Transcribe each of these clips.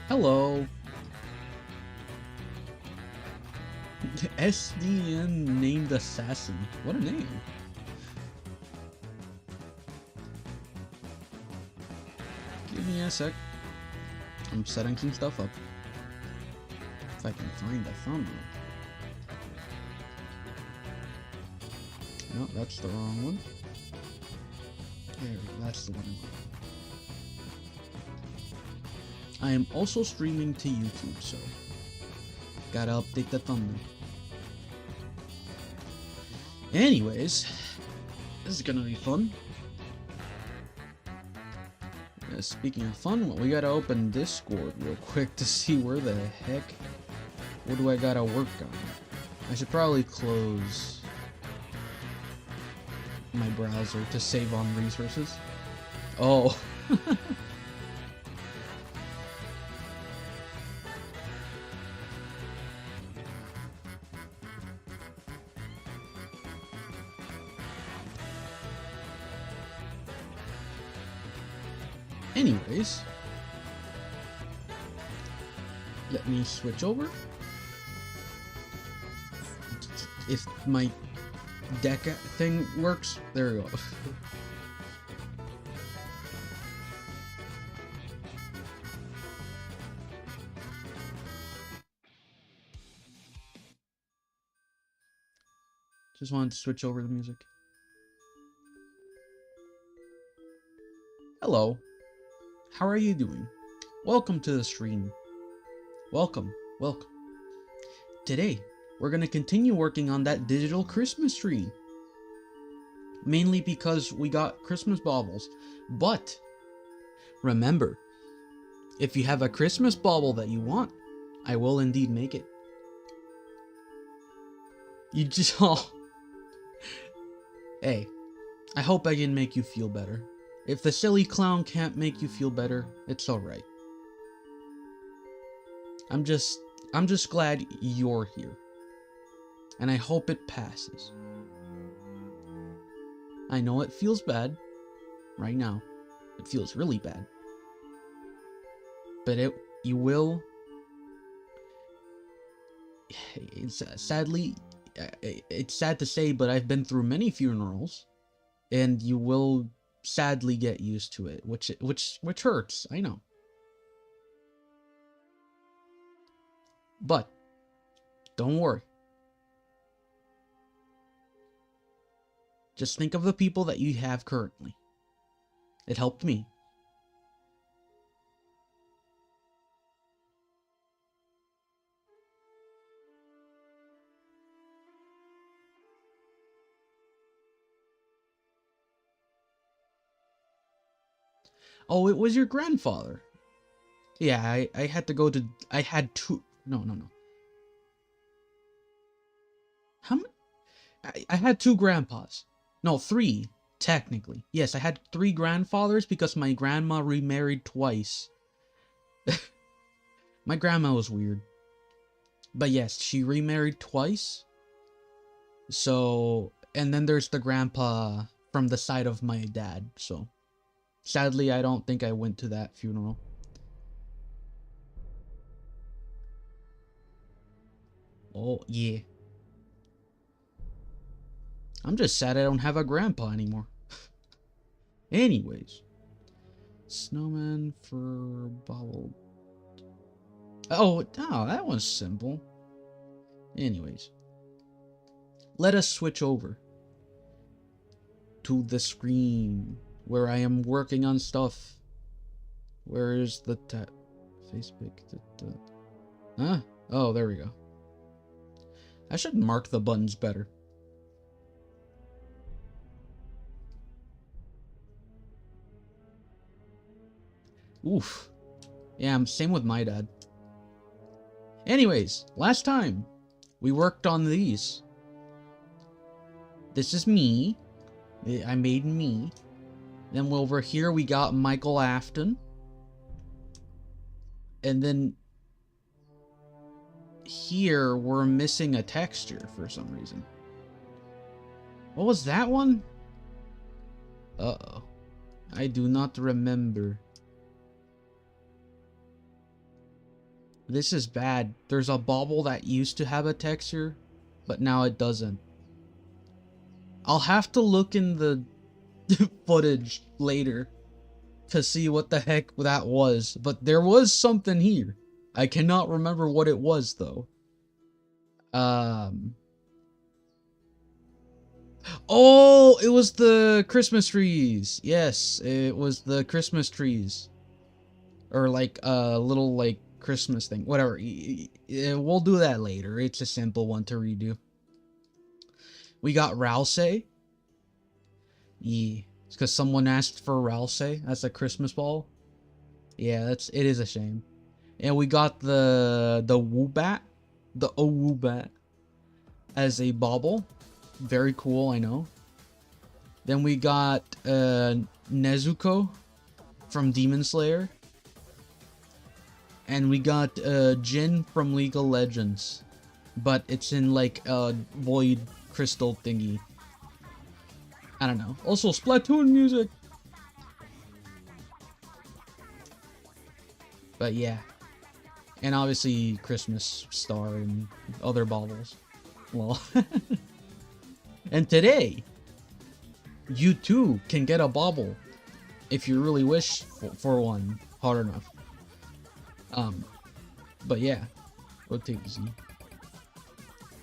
Hello. SDN named assassin. What a name. Give me a sec. I'm setting some stuff up. If I can find the thumbnail. No, that's the wrong one. There we go, that's the one I want. I am also streaming to YouTube, so gotta update the thumbnail. Anyways, this is gonna be fun. Speaking of fun, we gotta open Discord real quick to see where the heck, what do I gotta work on? I should probably close my browser to save on resources. Oh. Anyways, let me switch over. If my deck thing works, there we go. Just wanted to switch over the music. Hello. How are you doing? Welcome to the stream. Welcome, welcome. Today, we're gonna continue working on that digital Christmas tree. Mainly because we got Christmas baubles. But, remember, if you have a Christmas bauble that you want, I will indeed make it. You just, oh. Hey, I hope I can make you feel better. If the silly clown can't make you feel better, it's alright. I'm just glad you're here. And I hope it passes. I know it feels bad. Right now. It feels really bad. But you will... It's sadly... It's sad to say, but I've been through many funerals. And you will... sadly get used to it, which hurts, I know. But don't worry. Just think of the people that you have currently. It helped me. Oh, it was your grandfather. Yeah, I had to go to... I had two... No. How many? I had two grandpas. No, three, technically. Yes, I had three grandfathers because my grandma remarried twice. My grandma was weird. But yes, she remarried twice. So... And then there's the grandpa from the side of my dad, so... Sadly, I don't think I went to that funeral. Oh, yeah. I'm just sad I don't have a grandpa anymore. Anyways. Snowman for bobble. Oh, that was simple. Anyways. Let us switch over to the screen where I am working on stuff. Where is the Facebook? Huh? Oh, there we go. I should mark the buttons better. Oof. Yeah, same with my dad. Anyways, last time we worked on these. This is me. I made me. Then over here we got Michael Afton. And then here we're missing a texture for some reason. What was that one? Uh-oh. I do not remember. This is bad. There's a bauble that used to have a texture, but now it doesn't. I'll have to look in the footage later to see what the heck that was, but there was something here. I cannot remember what it was though. Oh, it was the Christmas trees. Yes, it was the Christmas trees. Or like a little like Christmas thing. Whatever. We'll do that later. It's a simple one to redo. We got Rouse. Yeah. It's because someone asked for Rouse as a Christmas ball. Yeah, it is a shame. And we got the Woobat. The Woobat as a bauble. Very cool, I know. Then we got Nezuko from Demon Slayer. And we got Jin from League of Legends. But it's in like a void crystal thingy. I don't know. Also, Splatoon music! But yeah. And obviously Christmas Star and other baubles. Well. And today, you too can get a bauble if you really wish for one hard enough. But yeah, we'll take Z.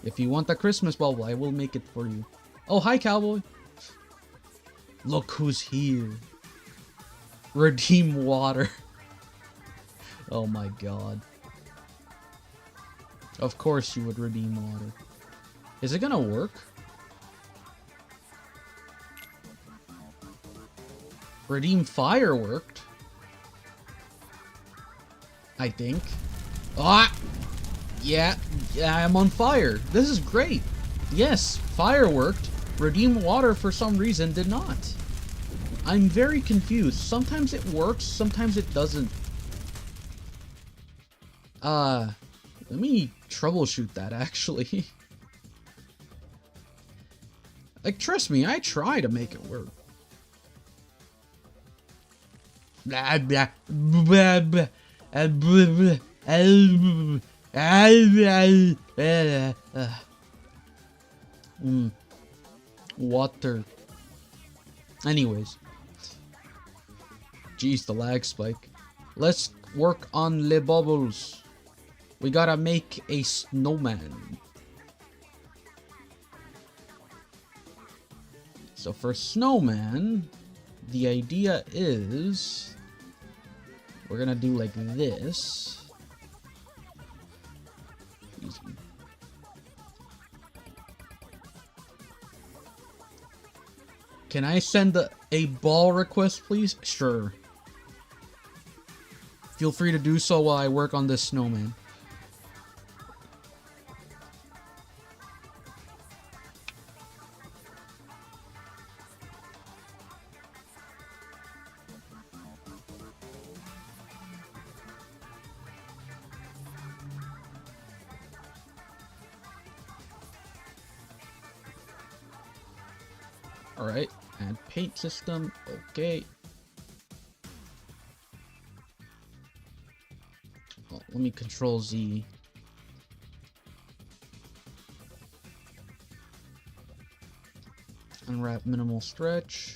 If you want the Christmas bauble, I will make it for you. Oh, hi, cowboy. Look who's here. Redeem water. Oh my god. Of course you would redeem water. Is it gonna work? Redeem fire worked. I think. Ah! Yeah, I'm on fire. This is great. Yes, fire worked. Redeem water for some reason did not. I'm very confused. Sometimes it works, sometimes it doesn't. Let me troubleshoot that actually. Like, trust me, I try to make it work. Blah, blah, blah, blah, blah, water. Anyways. Jeez, the lag spike. Let's work on le bubbles. We gotta make a snowman. So for snowman, the idea is we're gonna do like this. Easy. Can I send a ball request, please? Sure. Feel free to do so while I work on this snowman. Alright, and paint system, okay. Oh, let me control Z. Unwrap minimal stretch.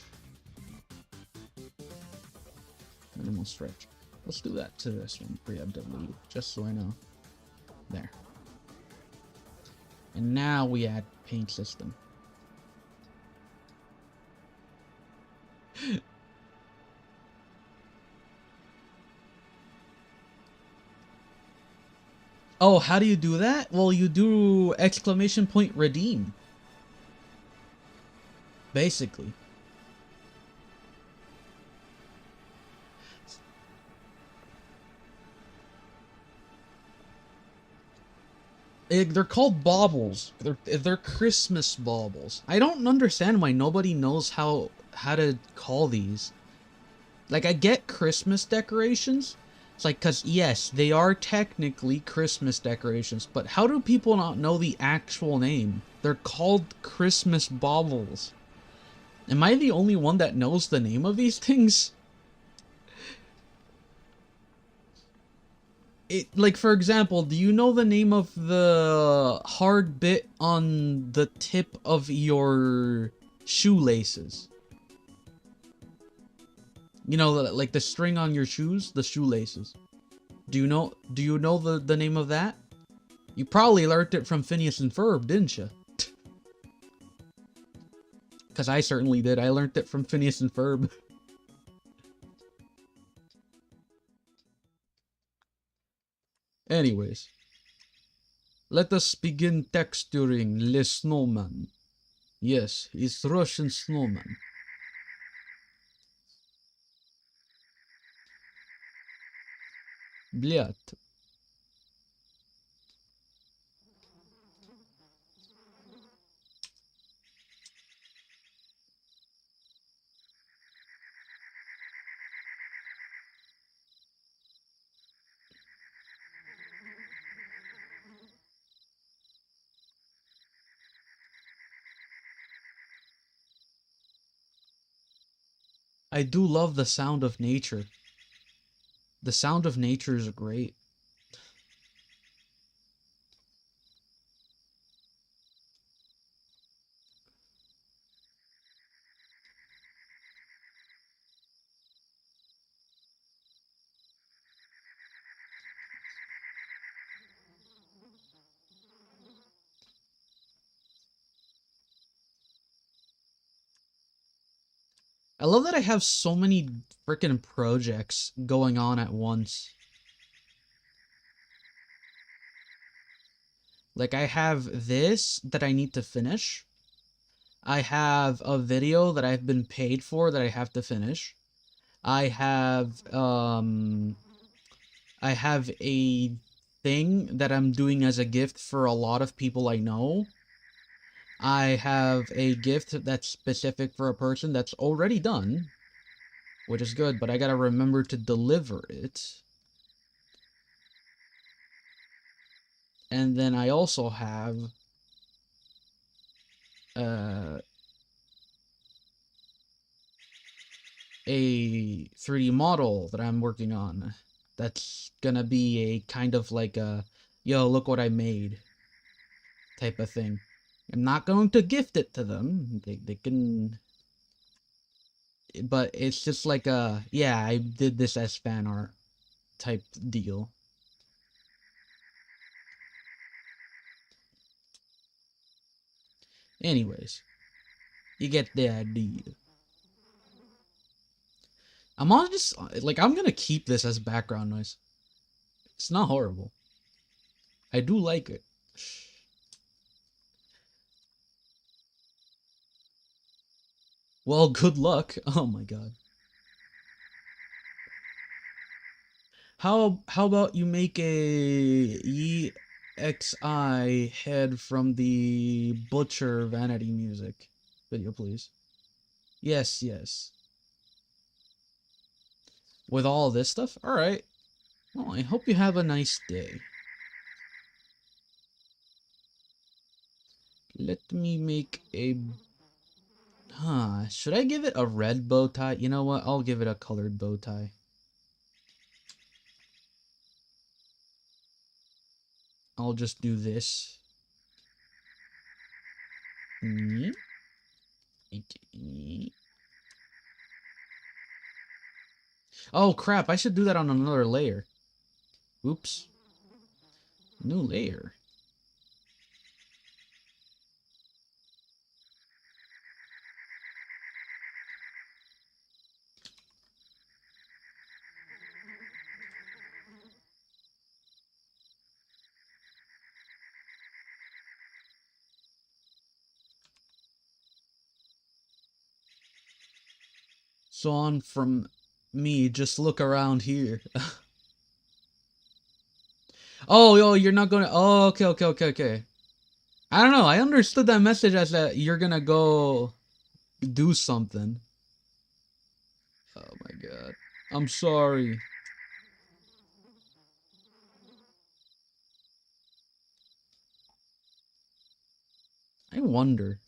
Minimal stretch. Let's do that to this one, preemptively, just so I know. There. And now we add paint system. Oh, how do you do that? Well, you do exclamation point redeem. Basically. They're called baubles. They're Christmas baubles. I don't understand why nobody knows how to call these. Like, I get Christmas decorations. It's like, cause yes, they are technically Christmas decorations, but how do people not know the actual name? They're called Christmas baubles. Am I the only one that knows the name of these things? like, for example, do you know the name of the hard bit on the tip of your shoelaces? You know, like the string on your shoes, the shoelaces. Do you know the name of that? You probably learned it from Phineas and Ferb, didn't you? Because I certainly did. I learned it from Phineas and Ferb. Anyways, let us begin texturing Le Snowman. Yes, it's Russian snowman. Блядь. I do love the sound of nature. The sound of nature is great. I love that I have so many freaking projects going on at once. Like, I have this that I need to finish. I have a video that I've been paid for that I have to finish. I have a thing that I'm doing as a gift for a lot of people I know. I have a gift that's specific for a person that's already done, which is good, but I gotta remember to deliver it. And then I also have a 3D model that I'm working on. That's gonna be a kind of like a, yo, look what I made type of thing. I'm not going to gift it to them. They can, but it's just like a, yeah, I did this as fan art type deal. Anyways, you get the idea. I'm on just, like, I'm gonna keep this as background noise. It's not horrible. I do like it. Well, good luck. Oh my god. How about you make a EXI head from the Butcher Vanity Music video, please? Yes, yes. With all this stuff? Alright. Well, I hope you have a nice day. Let me make a... should I give it a red bow tie? You know what? I'll give it a colored bow tie. I'll just do this. Oh crap, I should do that on another layer. Oops. New layer. So on from me, just look around here. Oh, yo, you're not gonna... Oh, okay, okay, okay, okay. I don't know, I understood that message as that you're gonna go do something. Oh my god. I'm sorry. I wonder.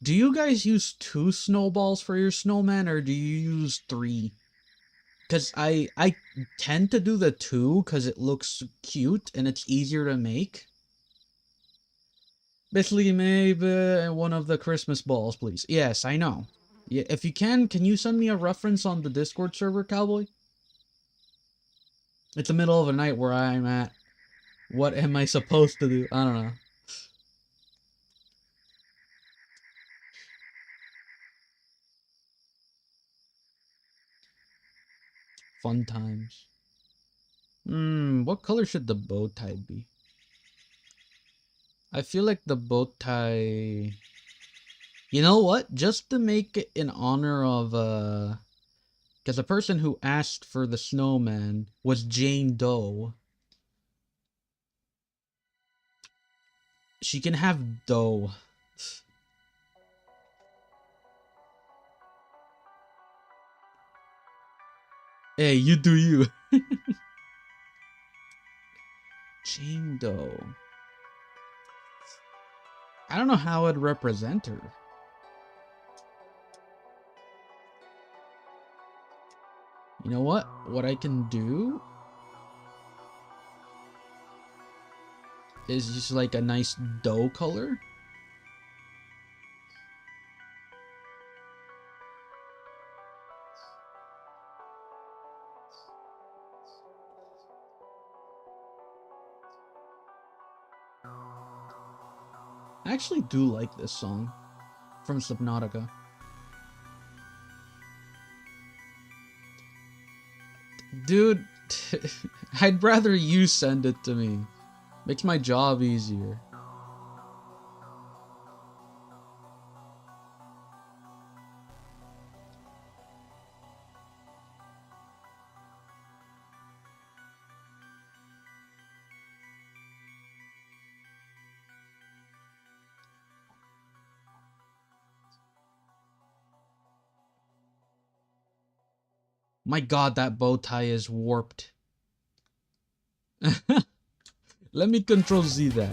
Do you guys use 2 snowballs for your snowman, or do you use 3? Because I tend to do the 2 because it looks cute and it's easier to make. Basically, maybe one of the Christmas balls, please. Yes, I know. Yeah, if you can you send me a reference on the Discord server, Cowboy? It's the middle of the night where I'm at. What am I supposed to do? I don't know. Fun times. What color should the bow tie be? I feel like the bow tie... You know what? Just to make it in honor of, because the person who asked for the snowman was Jane Doe. She can have Doe. Hey, you do you. Jane Doe. I don't know how I'd represent her. You know what? What I can do is just like a nice doe color. I actually do like this song from Subnautica. Dude, I'd rather you send it to me. Makes my job easier. My god, that bow tie is warped. Let me Control Z that.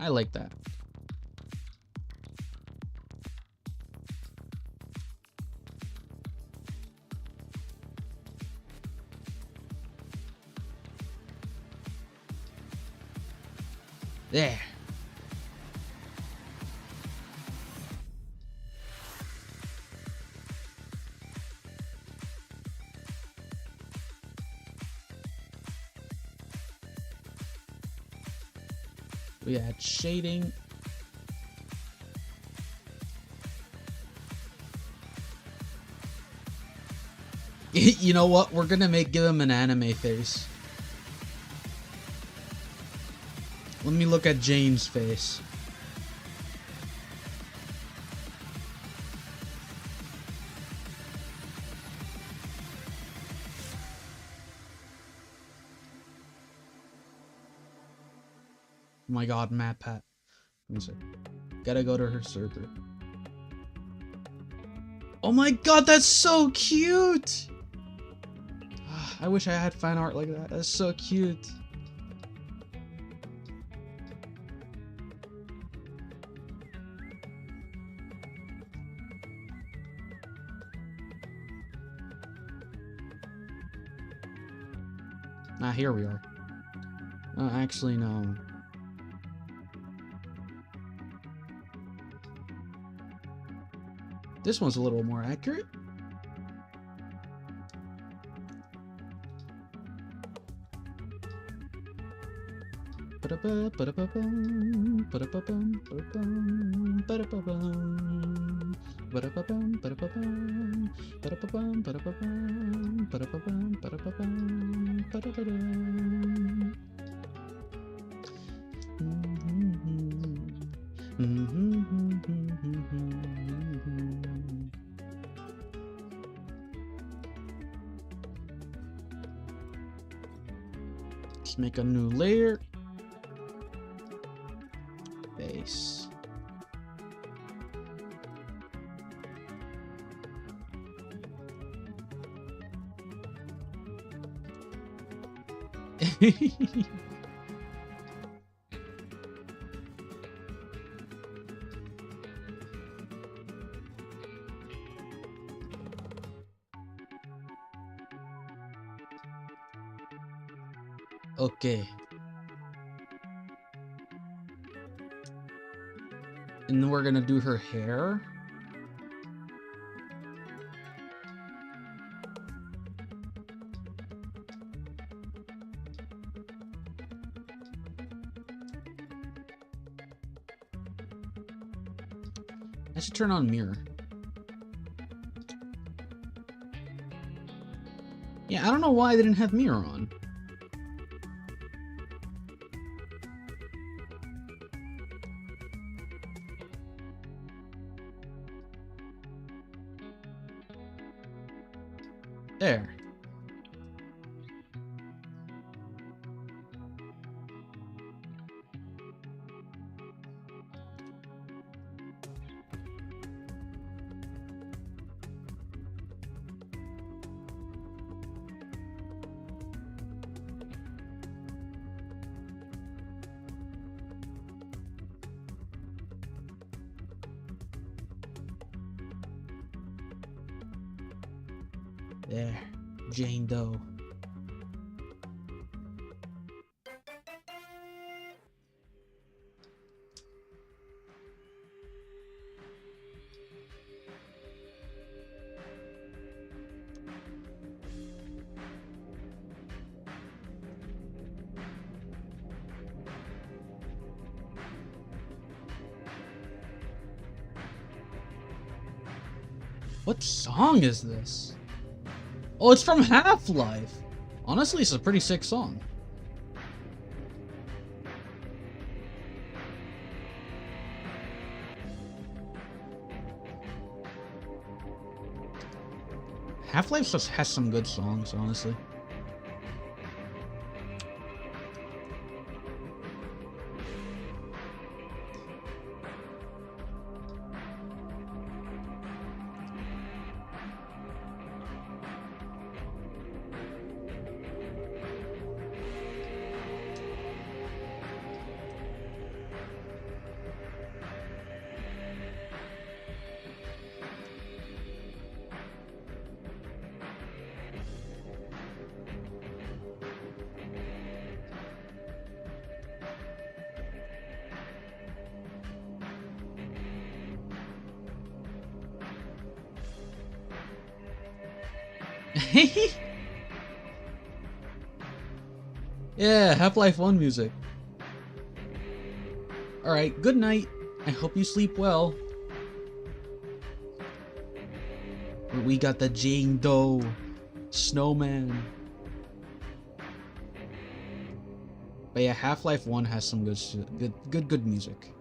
I like that. There. We add shading. You know what? We're gonna give him an anime face. Let me look at Jane's face. Oh my god, Matt Pat. Let me see. Gotta go to her server. Oh my god, that's so cute! I wish I had fan art like that. That's so cute. Ah, here we are. Actually, no. This one's a little more accurate. Let's make a new layer. Base. Okay. And then we're gonna do her hair. I should turn on mirror. Yeah, I don't know why they didn't have mirror on. There. There. Jane Doe. What song is this? Oh, it's from Half-Life. Honestly, it's a pretty sick song. Half-Life just has some good songs, honestly. Yeah, Half-Life 1 music. Alright, good night. I hope you sleep well. We got the Jane Doe snowman. But yeah, Half-Life 1 has some good music.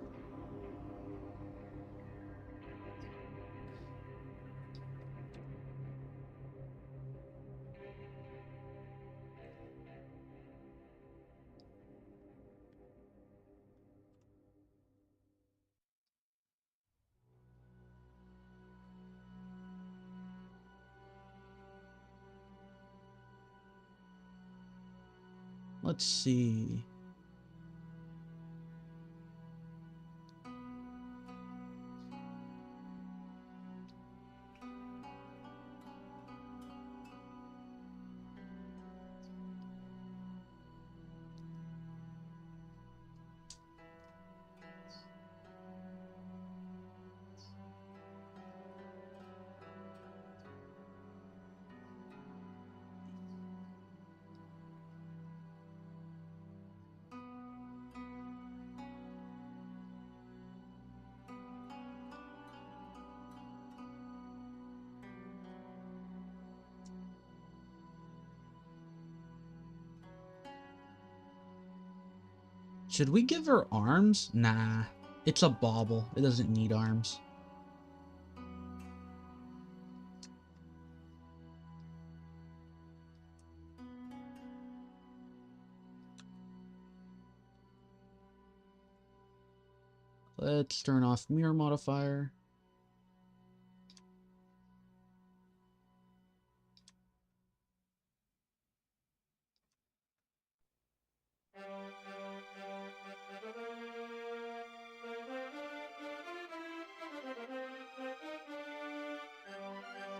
Let's see. Should we give her arms? Nah, it's a bauble. It doesn't need arms. Let's turn off mirror modifier.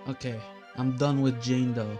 Okay, I'm done with Jane Doe.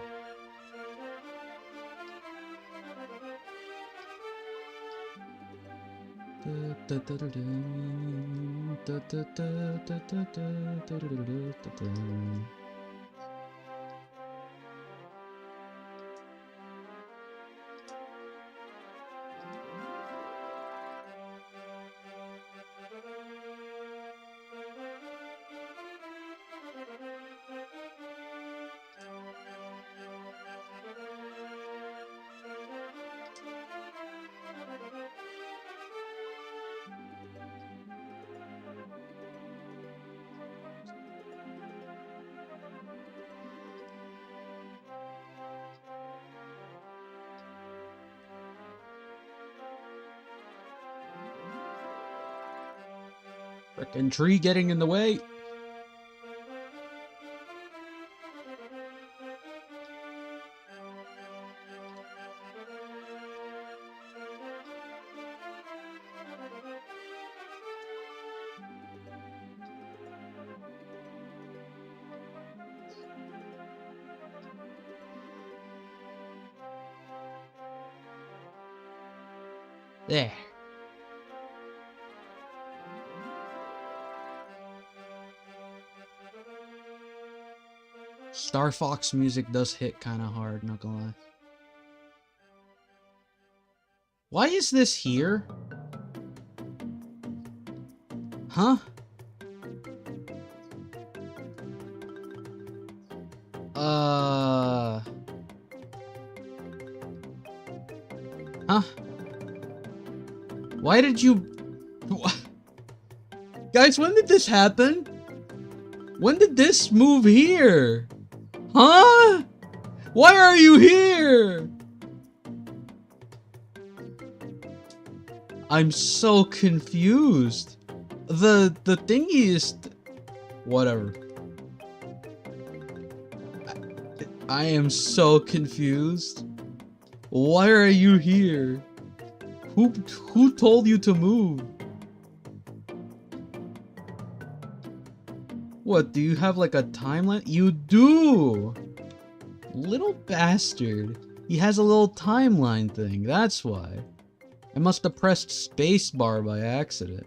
Frickin' tree getting in the way. There. Star Fox music does hit kind of hard, not gonna lie. Why is this here? Huh? Huh? Why did you... Guys, when did this happen? When did this move here? Huh? Why are you here? I'm so confused. The thingy is... Whatever. I am so confused. Why are you here? Who told you to move? What, do you have like a timeline? You do! Little bastard. He has a little timeline thing, that's why. I must have pressed spacebar by accident.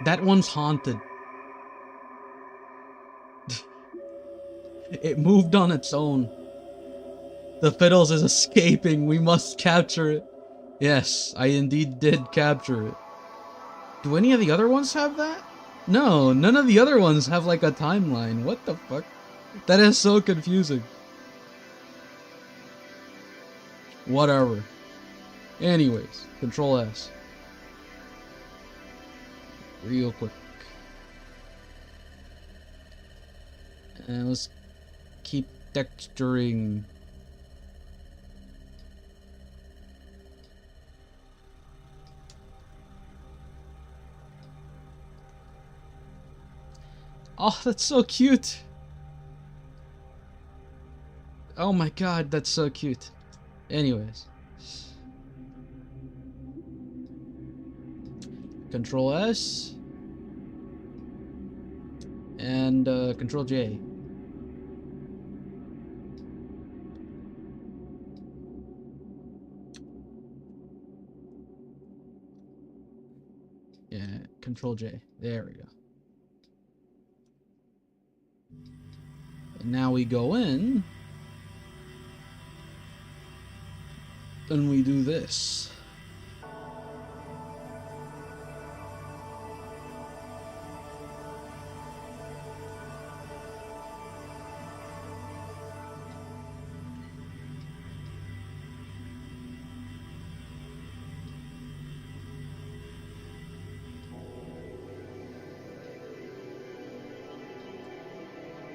That one's haunted. It moved on its own. The fiddles is escaping. We must capture it. Yes, I indeed did capture it. Do any of the other ones have that? No, none of the other ones have like a timeline. What the fuck? That is so confusing. Whatever. Anyways, Control S. Real quick. And let's keep texturing. Oh, that's so cute. Oh my god, that's so cute. Anyways. Control S. And Control J. Yeah, Control J. There we go. And now we go in. And we do this.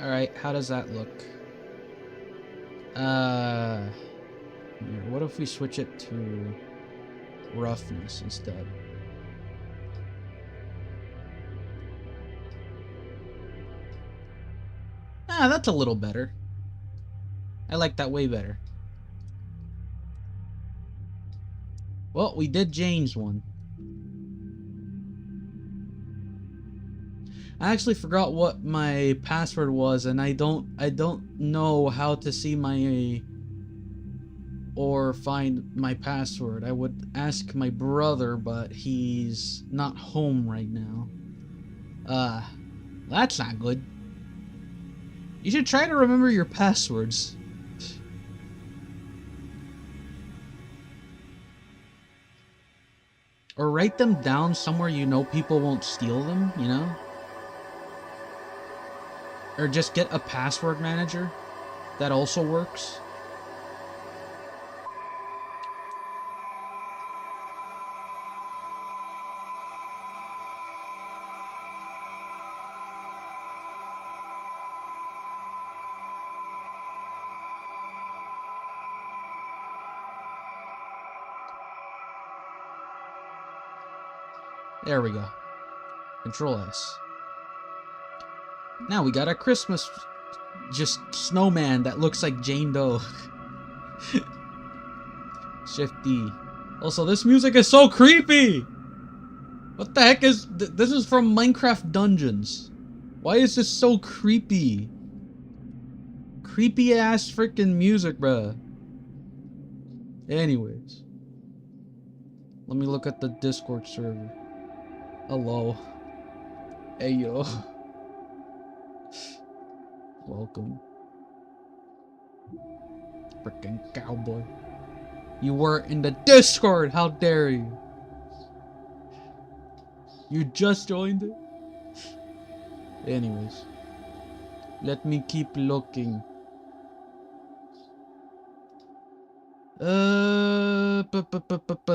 Alright, how does that look? What if we switch it to roughness instead? Ah, that's a little better. I like that way better. Well, we did change one. I actually forgot what my password was, and I don't know how to see my or find my password. I would ask my brother, but he's not home right now. That's not good. You should try to remember your passwords. Or write them down somewhere you know people won't steal them, you know? Or just get a password manager. That also works. There we go. Control S. Now we got a Christmas just snowman that looks like Jane Doe. Shift D. Also, this music is so creepy! What the heck is... This is from Minecraft Dungeons. Why is this so creepy? Creepy ass freaking music, bruh. Anyways. Let me look at the Discord server. Hello. Hey, yo. Welcome. Freaking cowboy. You were in the Discord! How dare you? You just joined it? Anyways. Let me keep looking.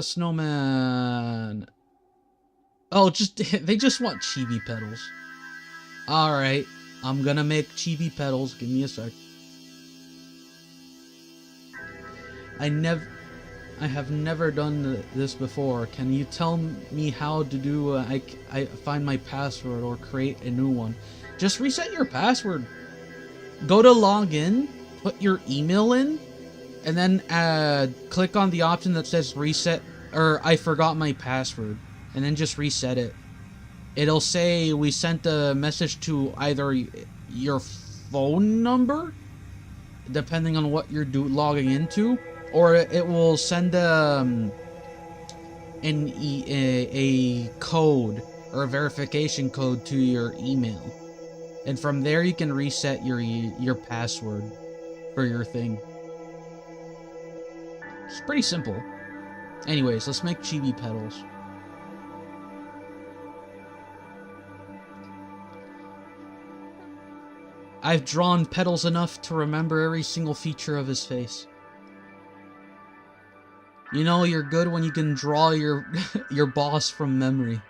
Snowman. Oh, they just want chibi petals. Alright, I'm gonna make chibi petals. Give me a sec. I have never done this before. Can you tell me how to do I find my password or create a new one? Just reset your password. Go to login, put your email in, and then click on the option that says reset or I forgot my password. And then just reset it. It'll say we sent a message to either your phone number, depending on what you're logging into, or it will send a code or a verification code to your email, and from there you can reset your password for your thing. It's pretty simple. Anyways, let's make chibi petals. I've drawn petals enough to remember every single feature of his face. You know you're good when you can draw your boss from memory.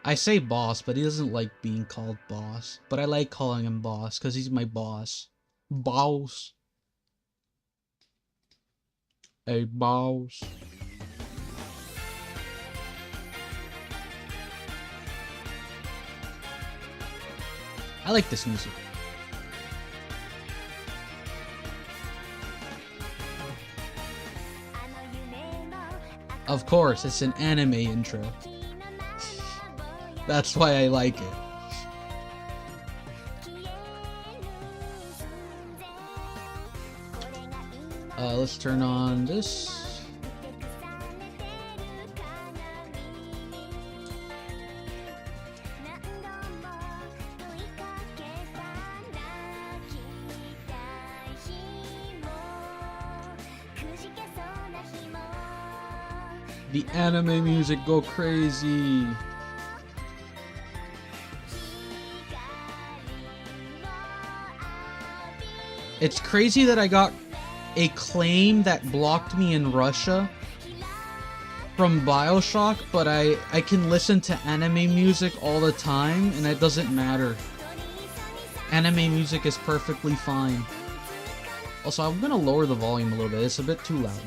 I say boss, but he doesn't like being called boss. But I like calling him boss, because he's my boss. Boss. Hey, boss. I like this music. Of course, it's an anime intro. That's why I like it. Let's turn on this. The anime music go crazy. It's crazy that I got a claim that blocked me in Russia, from BioShock, but I can listen to anime music all the time, and it doesn't matter. Anime music is perfectly fine. Also, I'm gonna lower the volume a little bit. It's a bit too loud.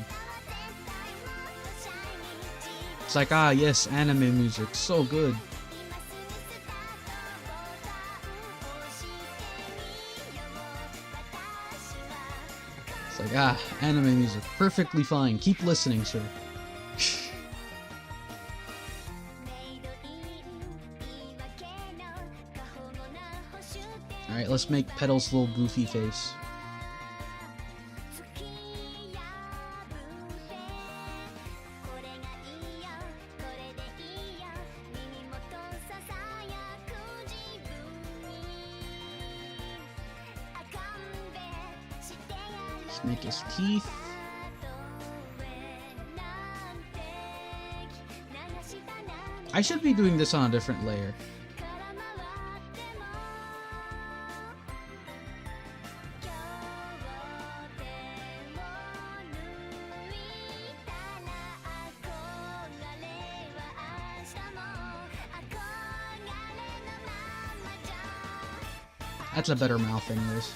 It's like, ah, yes, anime music, so good. It's like, ah, anime music, perfectly fine. Keep listening, sir. Alright, let's make Petal's little goofy face. Let's make his teeth. I should be doing this on a different layer. That's a better mouth anyways.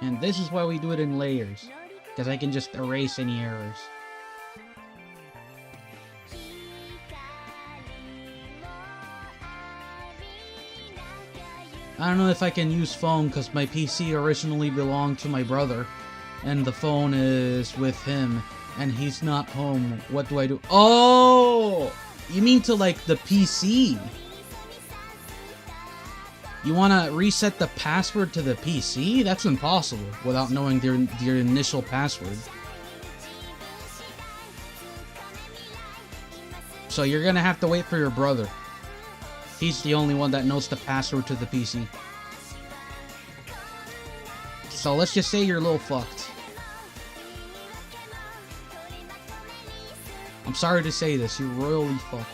And this is why we do it in layers, because I can just erase any errors. I don't know if I can use phone because my PC originally belonged to my brother, and the phone is with him, and he's not home. What do I do? Oh! You mean to, like, the PC? You want to reset the password to the PC? That's impossible without knowing their initial password. So you're gonna have to wait for your brother. He's the only one that knows the password to the PC. So let's just say you're a little fucked. I'm sorry to say this, you're royally fucked.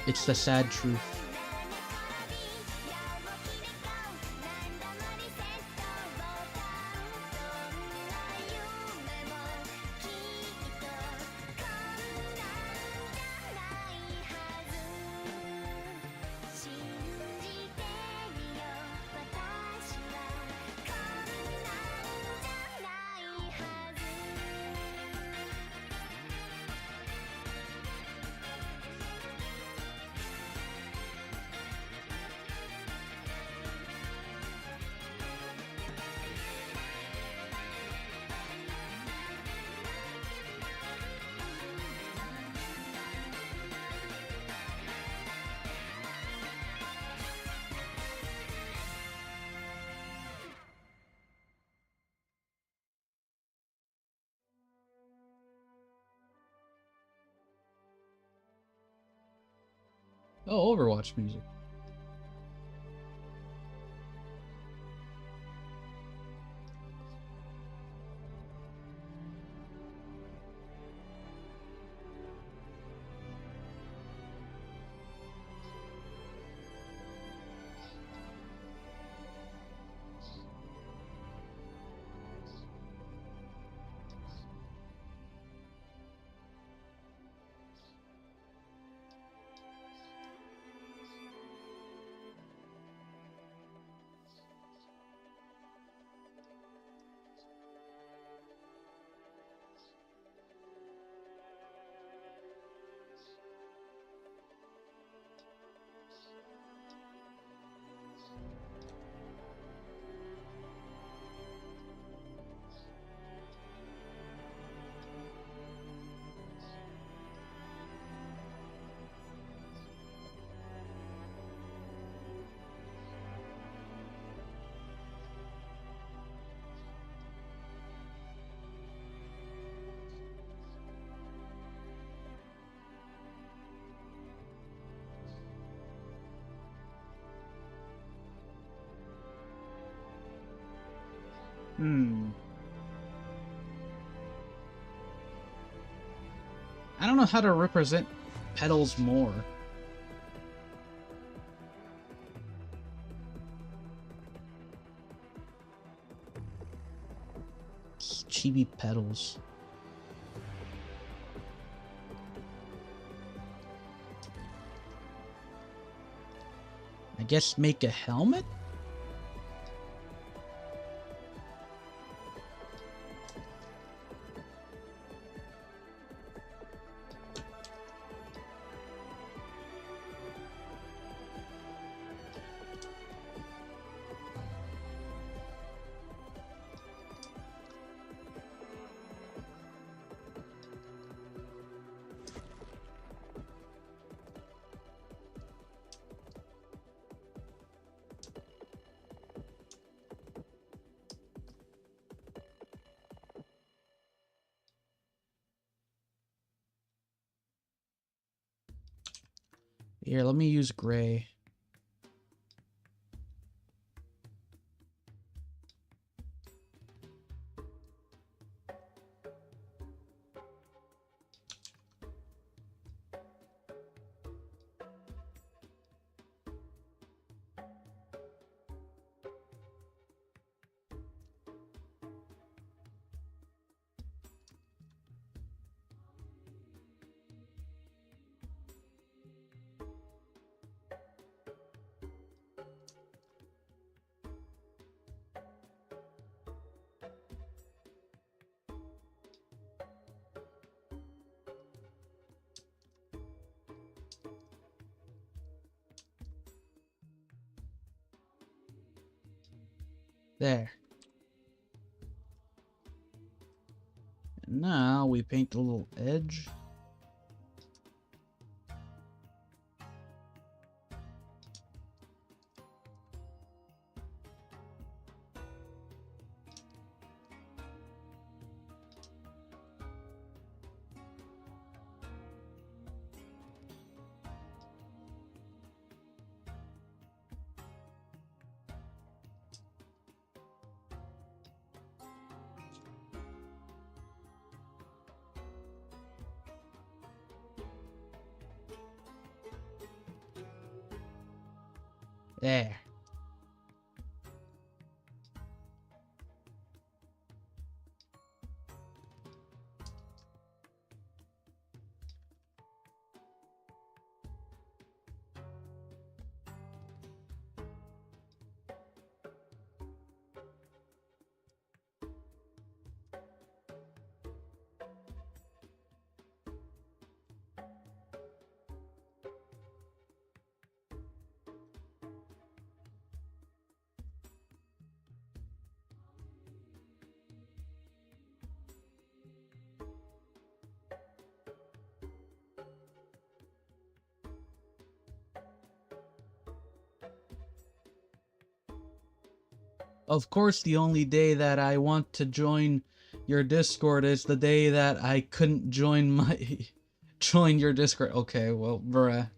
It's the sad truth. Oh, Overwatch music. I don't know how to represent petals more. Chibi petals. I guess make a helmet? Here, let me use gray. There. And now we paint a little edge. There. Of course, the only day that I want to join your Discord is the day that I couldn't join join your Discord. Okay, well, bruh.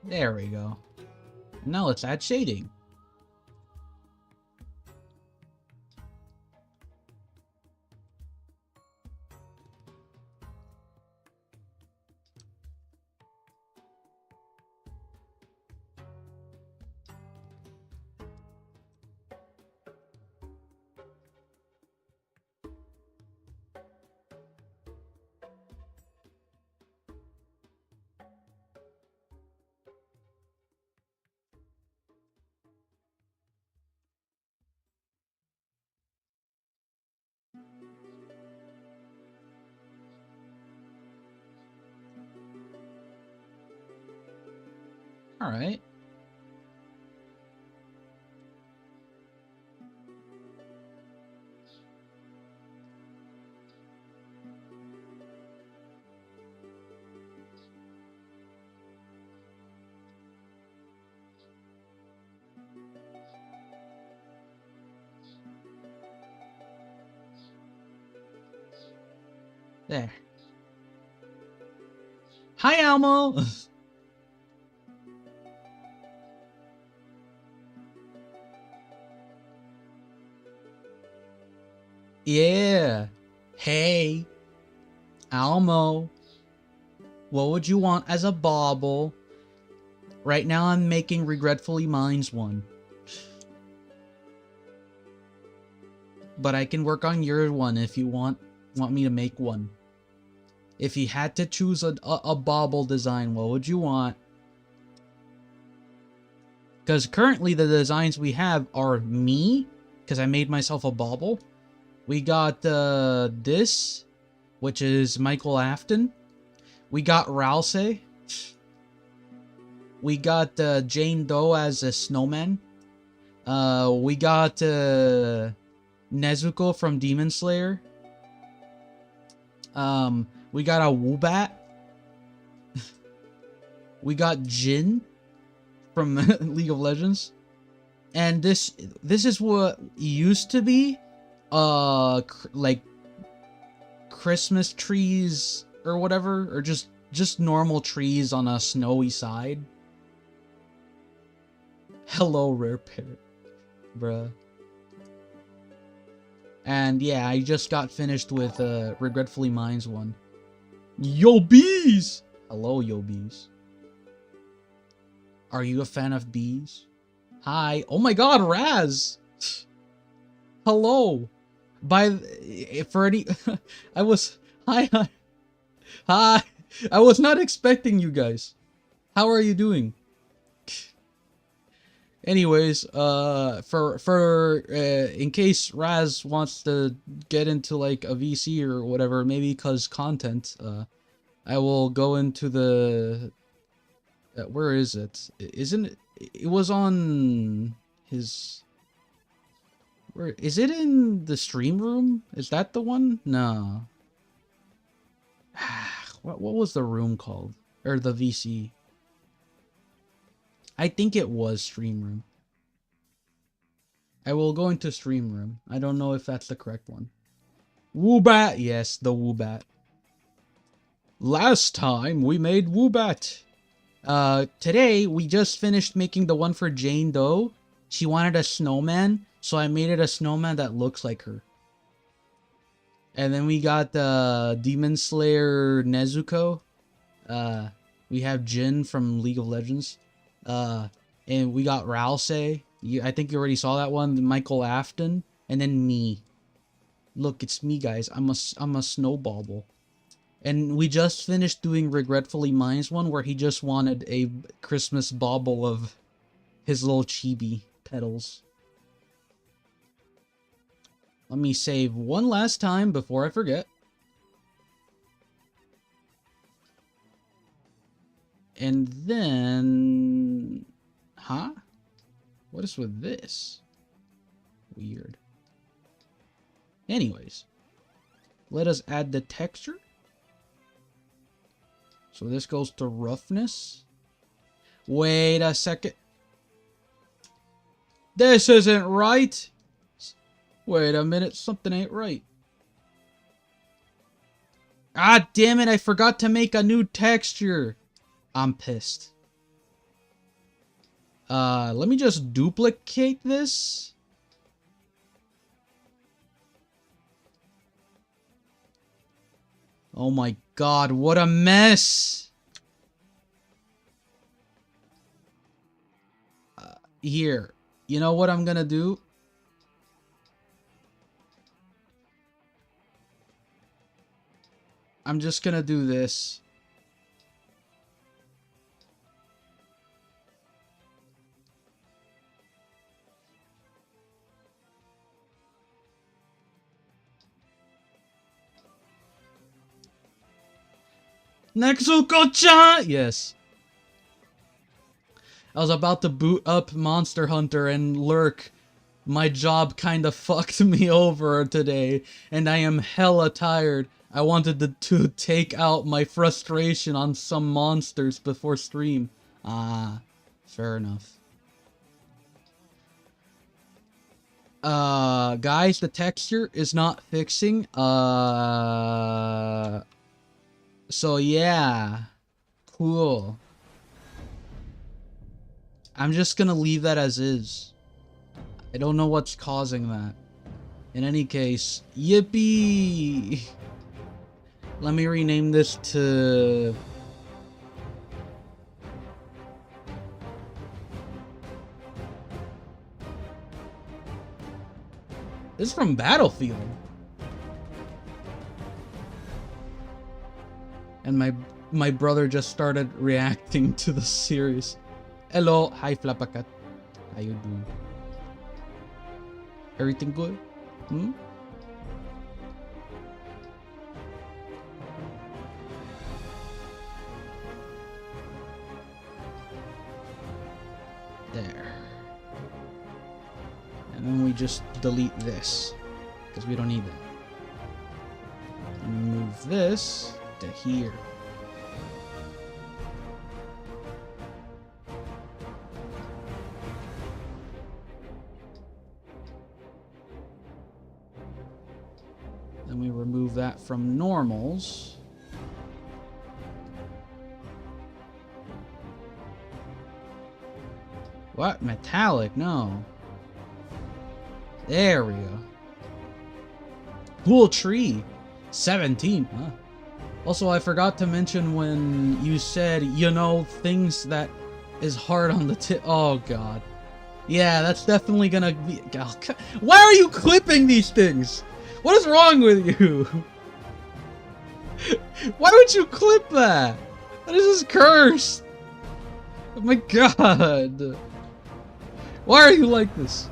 There we go. Now let's add shading. Alright. There. Hi, Elmo! Yeah. Hey, Elmo. What would you want as a bauble? Right now I'm making Regretfully Mine's one. But I can work on your one if you want me to make one. If you had to choose a bauble design, what would you want? Because currently the designs we have are me, because I made myself a bauble. We got this, which is Michael Afton. We got Rousey. We got Jane Doe as a snowman. We got Nezuko from Demon Slayer. We got a Woobat. We got Jin from League of Legends. And this is what used to be like Christmas trees or whatever, or just normal trees on a snowy side. Hello, rare parrot, bruh. And yeah, I just got finished with Regretfully Mine's one. Yo bees! Hello, yo bees. Are you a fan of bees? Hi. Oh my god, Raz! Hello. For any I was hi. Hi. I was not expecting you guys. How are you doing? Anyways, in case Raz wants to get into like a VC or whatever, maybe cause content, I will go into the where is it? Isn't it? It was on his. Where is it in the stream room? Is that the one? No. What was the room called? Or the VC? I think it was stream room. I will go into stream room. I don't know if that's the correct one. Woobat! Yes, the Woobat. Last time we made Woobat. Today we just finished making the one for Jane Doe. She wanted a snowman, so I made it a snowman that looks like her. And then we got the Demon Slayer Nezuko. We have Jin from League of Legends. And we got Rousey. I think you already saw that one. Michael Afton. And then me. Look, it's me, guys. I'm a snowbobble. And we just finished doing Regretfully Mine's one, where he just wanted a Christmas bauble of his little chibi petals. Let me save one last time before I forget. And then... Huh? What is with this? Weird. Anyways. Let us add the texture. So this goes to roughness. Wait a second. This isn't right. Wait a minute. Something ain't right. Ah, damn it. I forgot to make a new texture. I'm pissed. Let me just duplicate this. Oh my god, what a mess! Here, you know what I'm gonna do? I'm just gonna do this. Nezuko-chan! Yes. I was about to boot up Monster Hunter and lurk. My job kinda fucked me over today, and I am hella tired. I wanted to take out my frustration on some monsters before stream. Ah, fair enough. Guys, the texture is not fixing. So yeah. Cool. I'm just gonna leave that as is. I don't know what's causing that. In any case, yippee! Let me rename this to... This is from Battlefield. And my brother just started reacting to the series. Hello, hi Flapakat. How you doing? Everything good? Hmm? There. And then we just delete this, because we don't need that. And move this to here. Then we remove that from normals. What? Metallic? No. There we go. Cool tree. 17. Huh. Also, I forgot to mention when you said, you know, things that is hard on the tip. Oh, God. Yeah, that's definitely gonna be... Why are you clipping these things? What is wrong with you? Why would you clip that? That is just cursed. Oh my God. Why are you like this?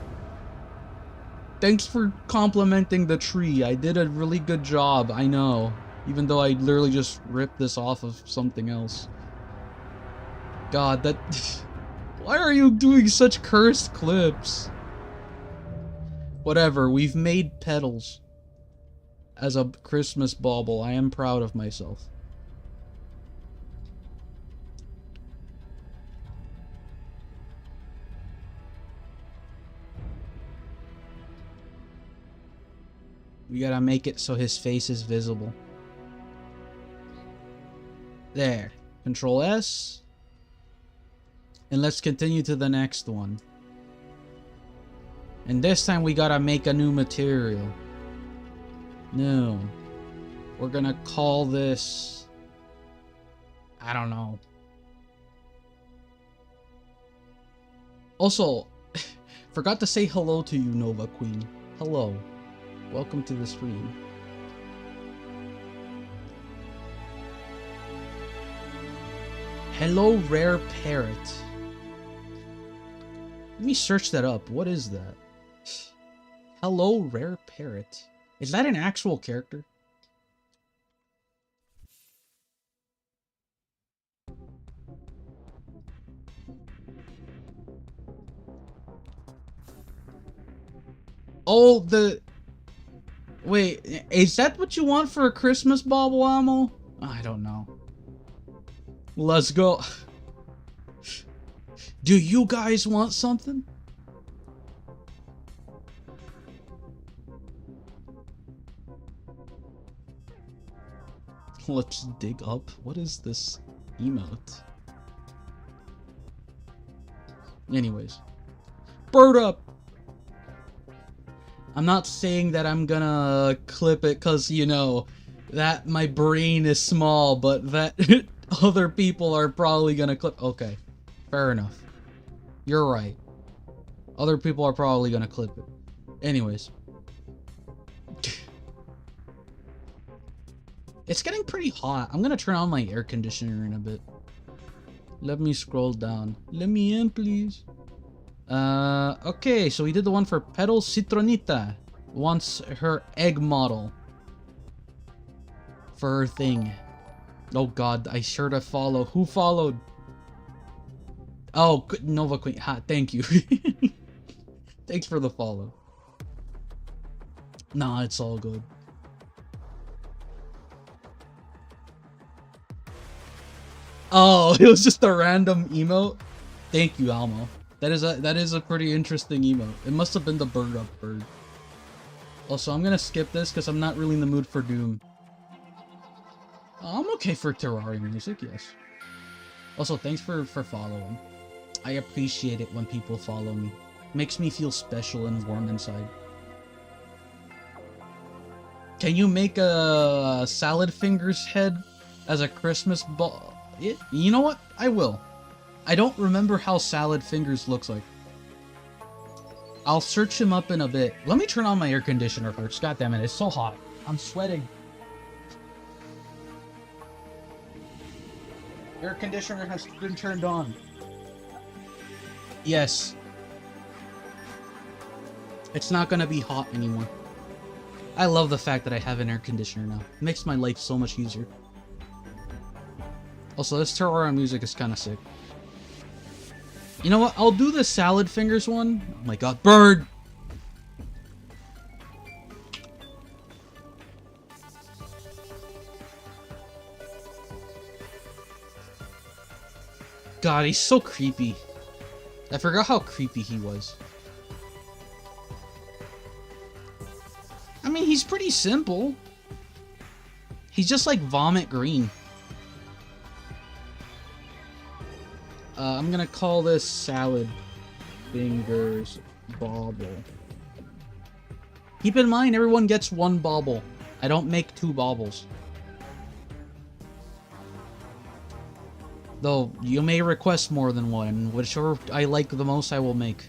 Thanks for complimenting the tree. I did a really good job, I know. Even though I literally just ripped this off of something else. God, that... Why are you doing such cursed clips? Whatever, we've made petals. As a Christmas bauble, I am proud of myself. We gotta make it so his face is visible. There. Control S. And let's continue to the next one. And this time we gotta make a new material. No. We're gonna call this... I don't know. Also, forgot to say hello to you, Nova Queen. Hello. Welcome to the stream. Hello, rare parrot. Let me search that up. What is that? Hello, rare parrot. Is that an actual character? Oh, the... Wait, is that what you want for a Christmas bauble ammo? I don't know. Let's go. Do you guys want something? Let's dig up. What is this emote? Anyways. Bird up! I'm not saying that I'm gonna clip it because, you know, that my brain is small, but that other people are probably gonna clip. Okay, fair enough. You're right. Other people are probably gonna clip it. Anyways. It's getting pretty hot. I'm gonna turn on my air conditioner in a bit. Let me scroll down. Let me in, please. Okay, so we did the one for Petal Citronita. Wants her egg model for her thing. Oh God, I sure to follow. Who followed? Oh, Nova Queen. Ha, thank you. Thanks for the follow. Nah, it's all good. Oh, it was just a random emote. Thank you, Almo. That is a pretty interesting emote. It must have been the bird up bird. Also, I'm gonna skip this because I'm not really in the mood for Doom. I'm okay for Terraria music, yes. Also, thanks for following. I appreciate it when people follow me. Makes me feel special and warm inside. Can you make a salad fingers head as a Christmas ball? You know what? I will. I don't remember how salad fingers looks like. I'll search him up in a bit. Let me turn on my air conditioner first. God damn it, it's so hot. I'm sweating. Air conditioner has been turned on. Yes. It's not gonna be hot anymore. I love the fact that I have an air conditioner now. It makes my life so much easier. Also, this Terraria music is kind of sick. You know what? I'll do the salad fingers one. Oh my god, bird! God, he's so creepy. I forgot how creepy he was. I mean, he's pretty simple. He's just like vomit green. I'm gonna call this salad fingers bauble. Keep in mind, everyone gets one bauble. I don't make two baubles. Though, you may request more than one. Whichever I like the most, I will make.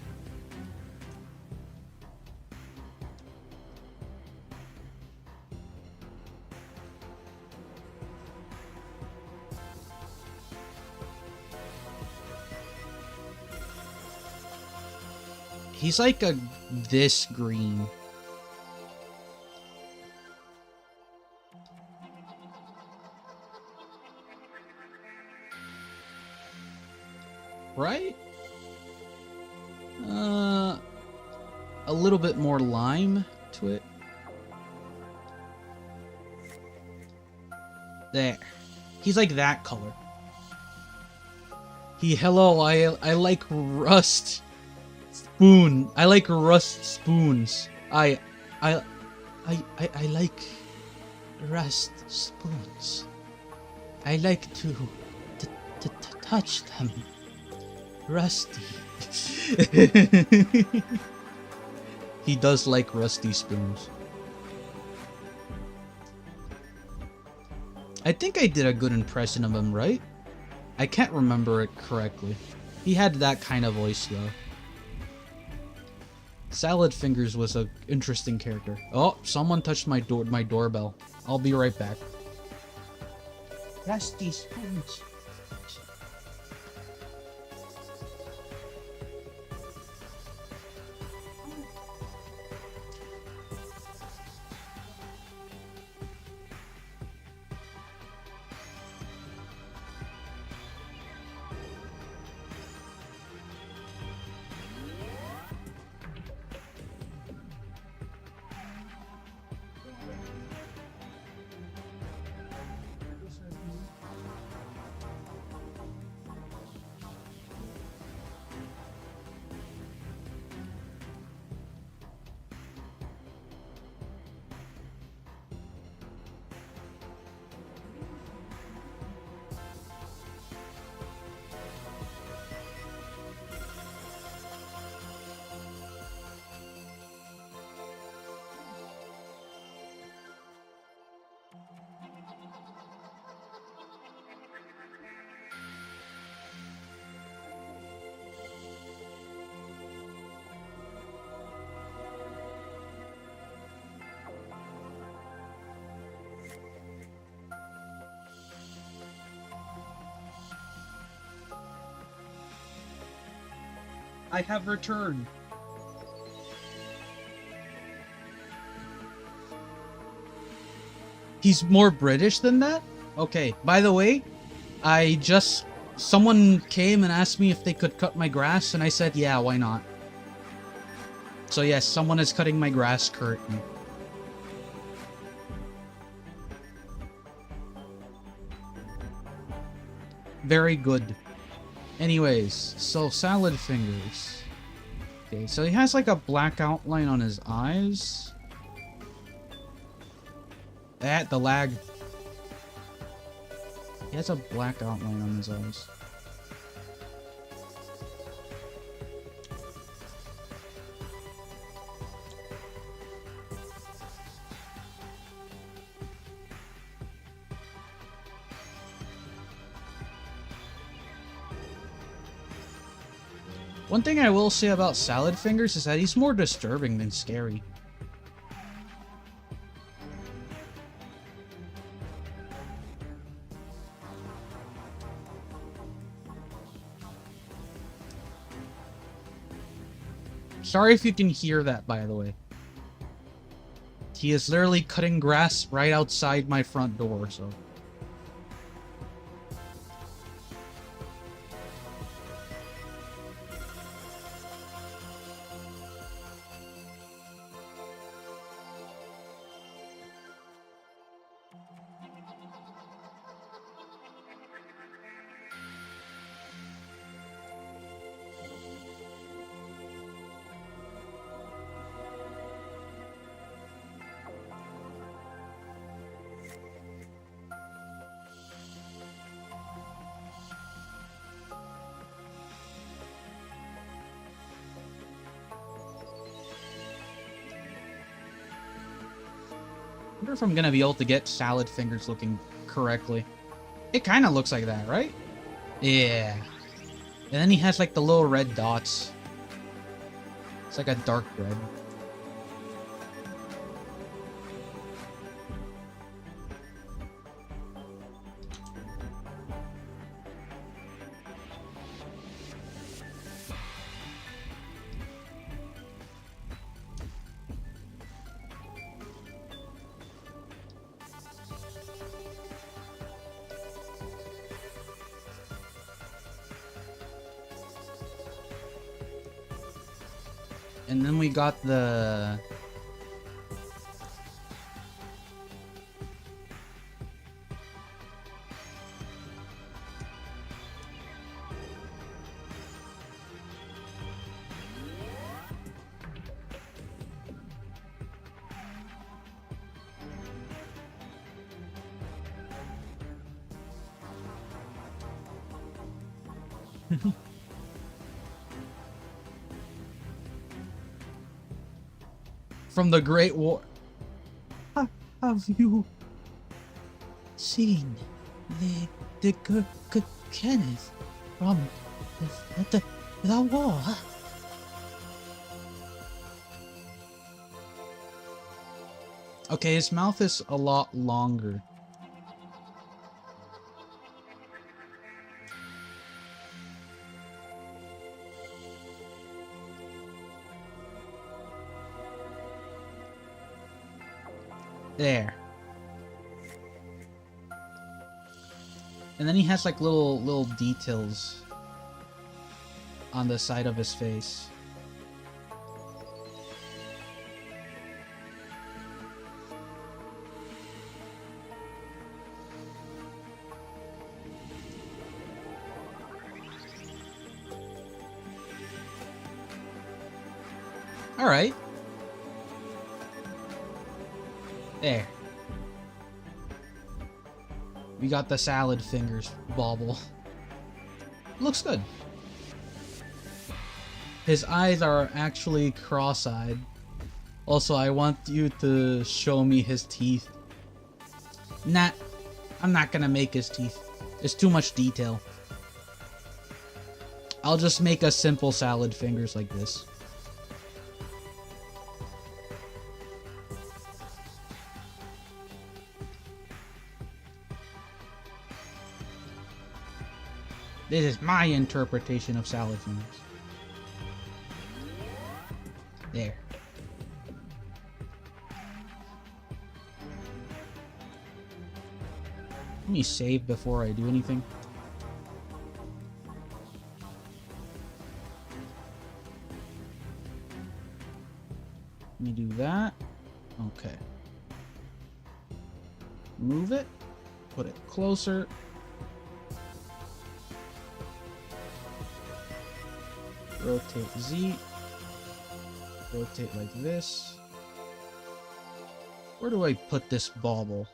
He's like this green. Right? A little bit more lime to it. There. He's like that color. Hello, I like rust spoon. I like rust spoons. I like rust spoons. I like to touch them. Rusty. He does like rusty spoons. I think I did a good impression of him, right? I can't remember it correctly. He had that kind of voice, though. Salad Fingers was an interesting character. Oh, someone touched my doorbell. I'll be right back. Rusty spoons. I have returned. He's more British than that? Okay, by the way, I just someone came and asked me if they could cut my grass, and I said, yeah, why not? So yes, someone is cutting my grass currently. Very good. Anyways, so salad fingers. Okay, so he has like a black outline on his eyes. The lag. He has a black outline on his eyes. One thing I will say about salad fingers is that he's more disturbing than scary. Sorry if you can hear that, by the way. He is literally cutting grass right outside my front door, so... I wonder if I'm gonna be able to get salad fingers looking correctly. It kind of looks like that, right? Yeah. And then he has like the little red dots. It's like a dark red. And then we got the... From the Great War. Have you seen the Kenneth from the war? Okay, his mouth is a lot longer. There. And then he has like little details on the side of his face. All right. There. We got the salad fingers bauble. Looks good. His eyes are actually cross-eyed. Also, I want you to show me his teeth. Nah, I'm not gonna make his teeth. It's too much detail. I'll just make a simple salad fingers like this. This is my interpretation of salad fingers. There. Let me save before I do anything. do that. Okay. Move it. Put it closer. Rotate Z. Rotate like this. Where do I put this bauble?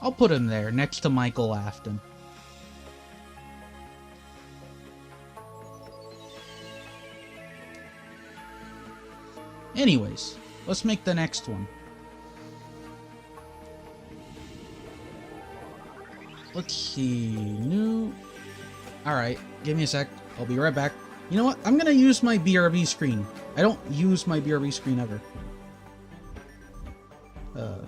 I'll put him there, next to Michael Afton. Anyways, let's make the next one. Let's see, new. Alright, give me a sec. I'll be right back. You know what? I'm gonna use my BRB screen. I don't use my BRB screen ever. Boop.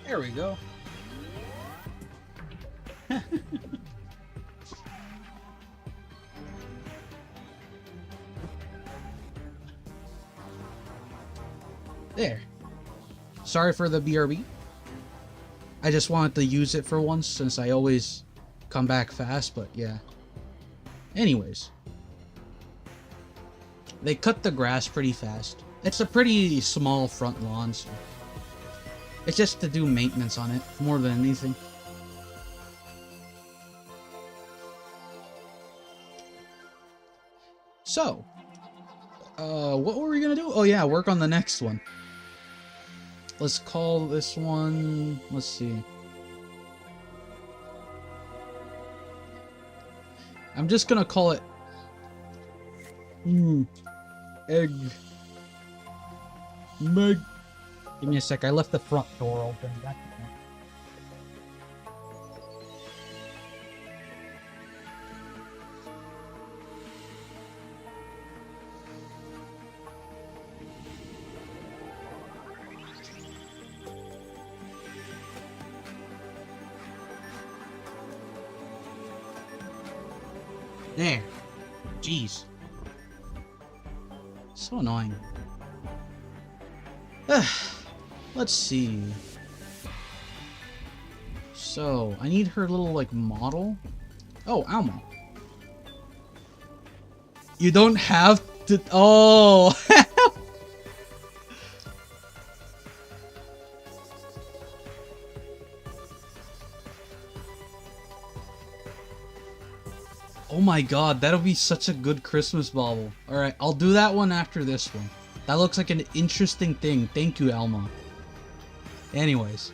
There we go. There. Sorry for the BRB. I just wanted to use it for once since I always come back fast, but yeah. Anyways. They cut the grass pretty fast. It's a pretty small front lawn, so it's just to do maintenance on it, more than anything. So, what were we gonna do? Oh yeah, work on the next one. Let's call this one, let's see. I'm just gonna call it egg meg. Give me a sec, I left the front door open. There. Jeez. So annoying. Let's see. So, I need her little, like, model. Oh, Alma. You don't have to... Oh! Oh my god, that'll be such a good Christmas bauble. Alright, I'll do that one after this one. That looks like an interesting thing. Thank you, Alma. Anyways.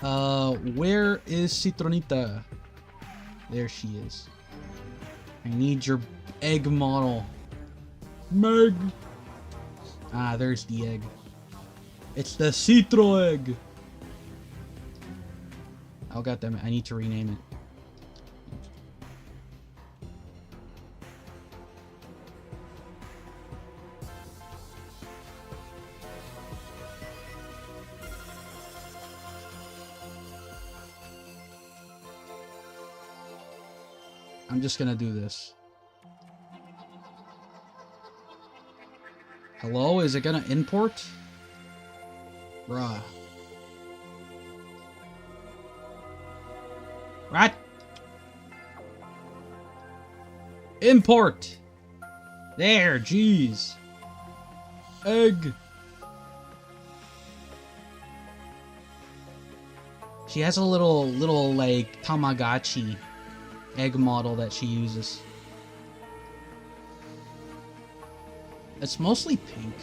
Where is Citronita? There she is. I need your egg model. Meg! Ah, there's the egg. It's the Citro egg! Oh goddammit, I need to rename it. I'm just gonna do this. Hello? Is it gonna import? Bruh. What? Import! There, jeez. Egg. She has a little like Tamagotchi egg model that she uses. It's mostly pink.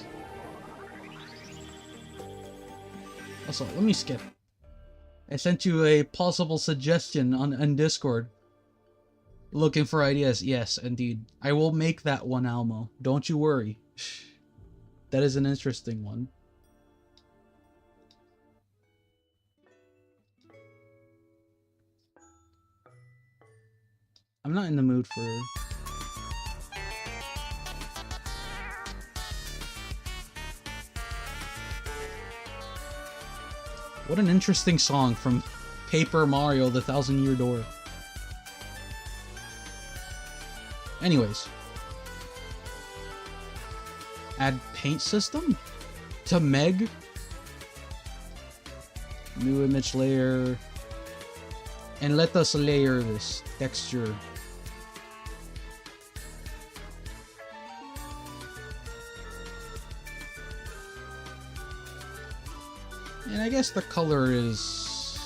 Also, let me skip. I sent you a possible suggestion on Discord. Looking for ideas. Yes, indeed. I will make that one, Almo. Don't you worry. That is an interesting one. I'm not in the mood for... What an interesting song from Paper Mario: The Thousand Year Door. Anyways. Add paint system? To Meg? New image layer. And let us layer this texture. And I guess the color is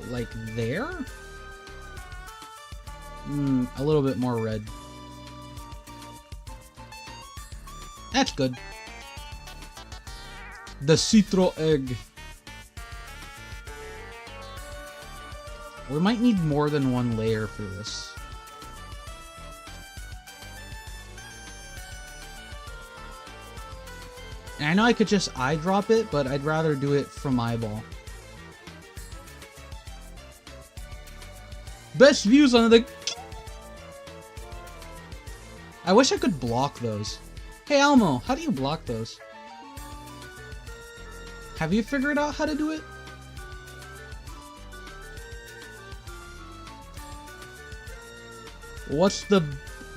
like there? A little bit more red. That's good. The Citro egg. We might need more than one layer for this. And I know I could just eyedrop it, but I'd rather do it from eyeball. Best views on the... I wish I could block those. Hey Elmo, how do you block those? Have you figured out how to do it? What's the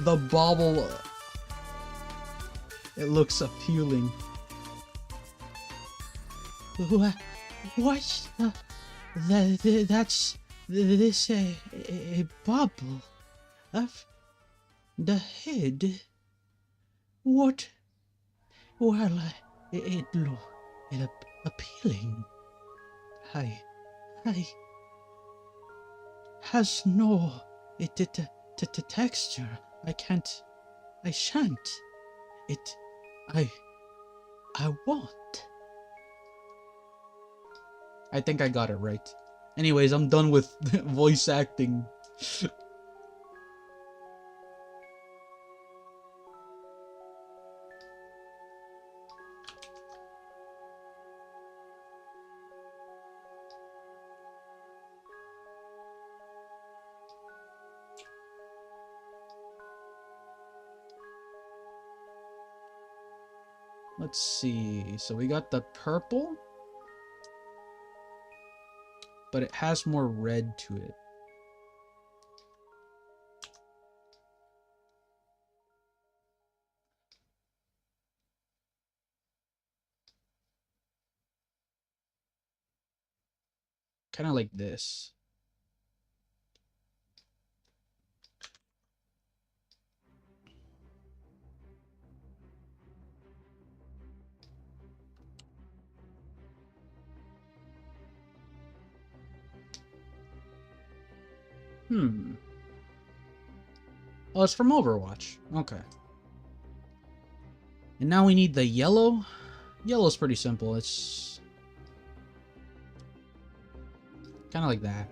bauble? It looks appealing. What's that's this a bubble of the head? What? Well, it appealing. I has no texture. I shan't. I won't. I think I got it right. Anyways, I'm done with voice acting. Let's see. So we got the purple, but it has more red to it. Kind of like this. Oh, it's from Overwatch. Okay. And now we need the yellow. Yellow's pretty simple. It's kind of like that.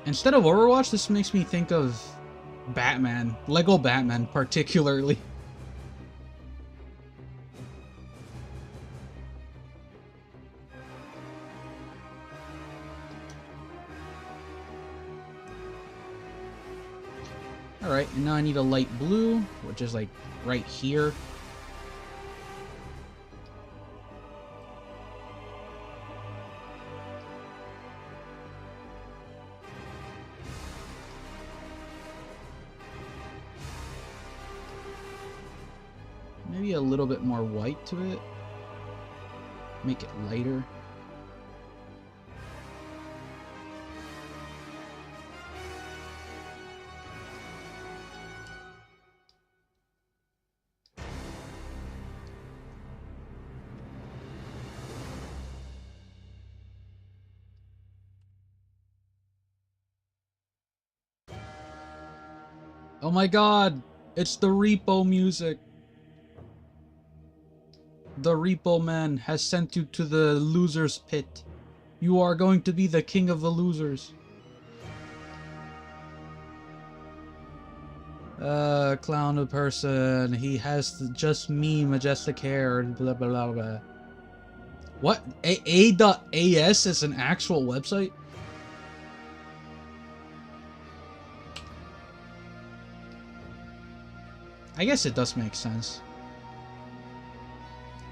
Instead of Overwatch, this makes me think of Batman. Lego Batman, particularly. Alright, and now I need a light blue, which is like right here. Maybe a little bit more white to it. Make it lighter. Oh my god! It's the repo music! The repo man has sent you to the loser's pit. You are going to be the king of the losers. Clown of person. He has just me, majestic hair, blah blah blah blah. What? A.as is an actual website? I guess it does make sense.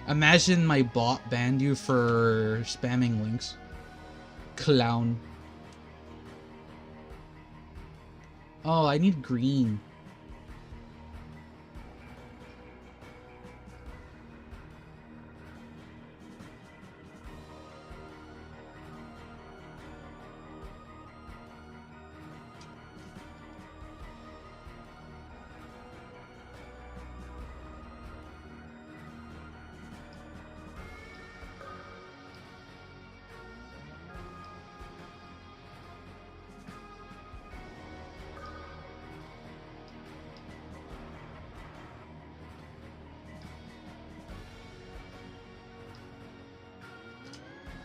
Imagine my bot banned you for spamming links. Clown. Oh, I need green.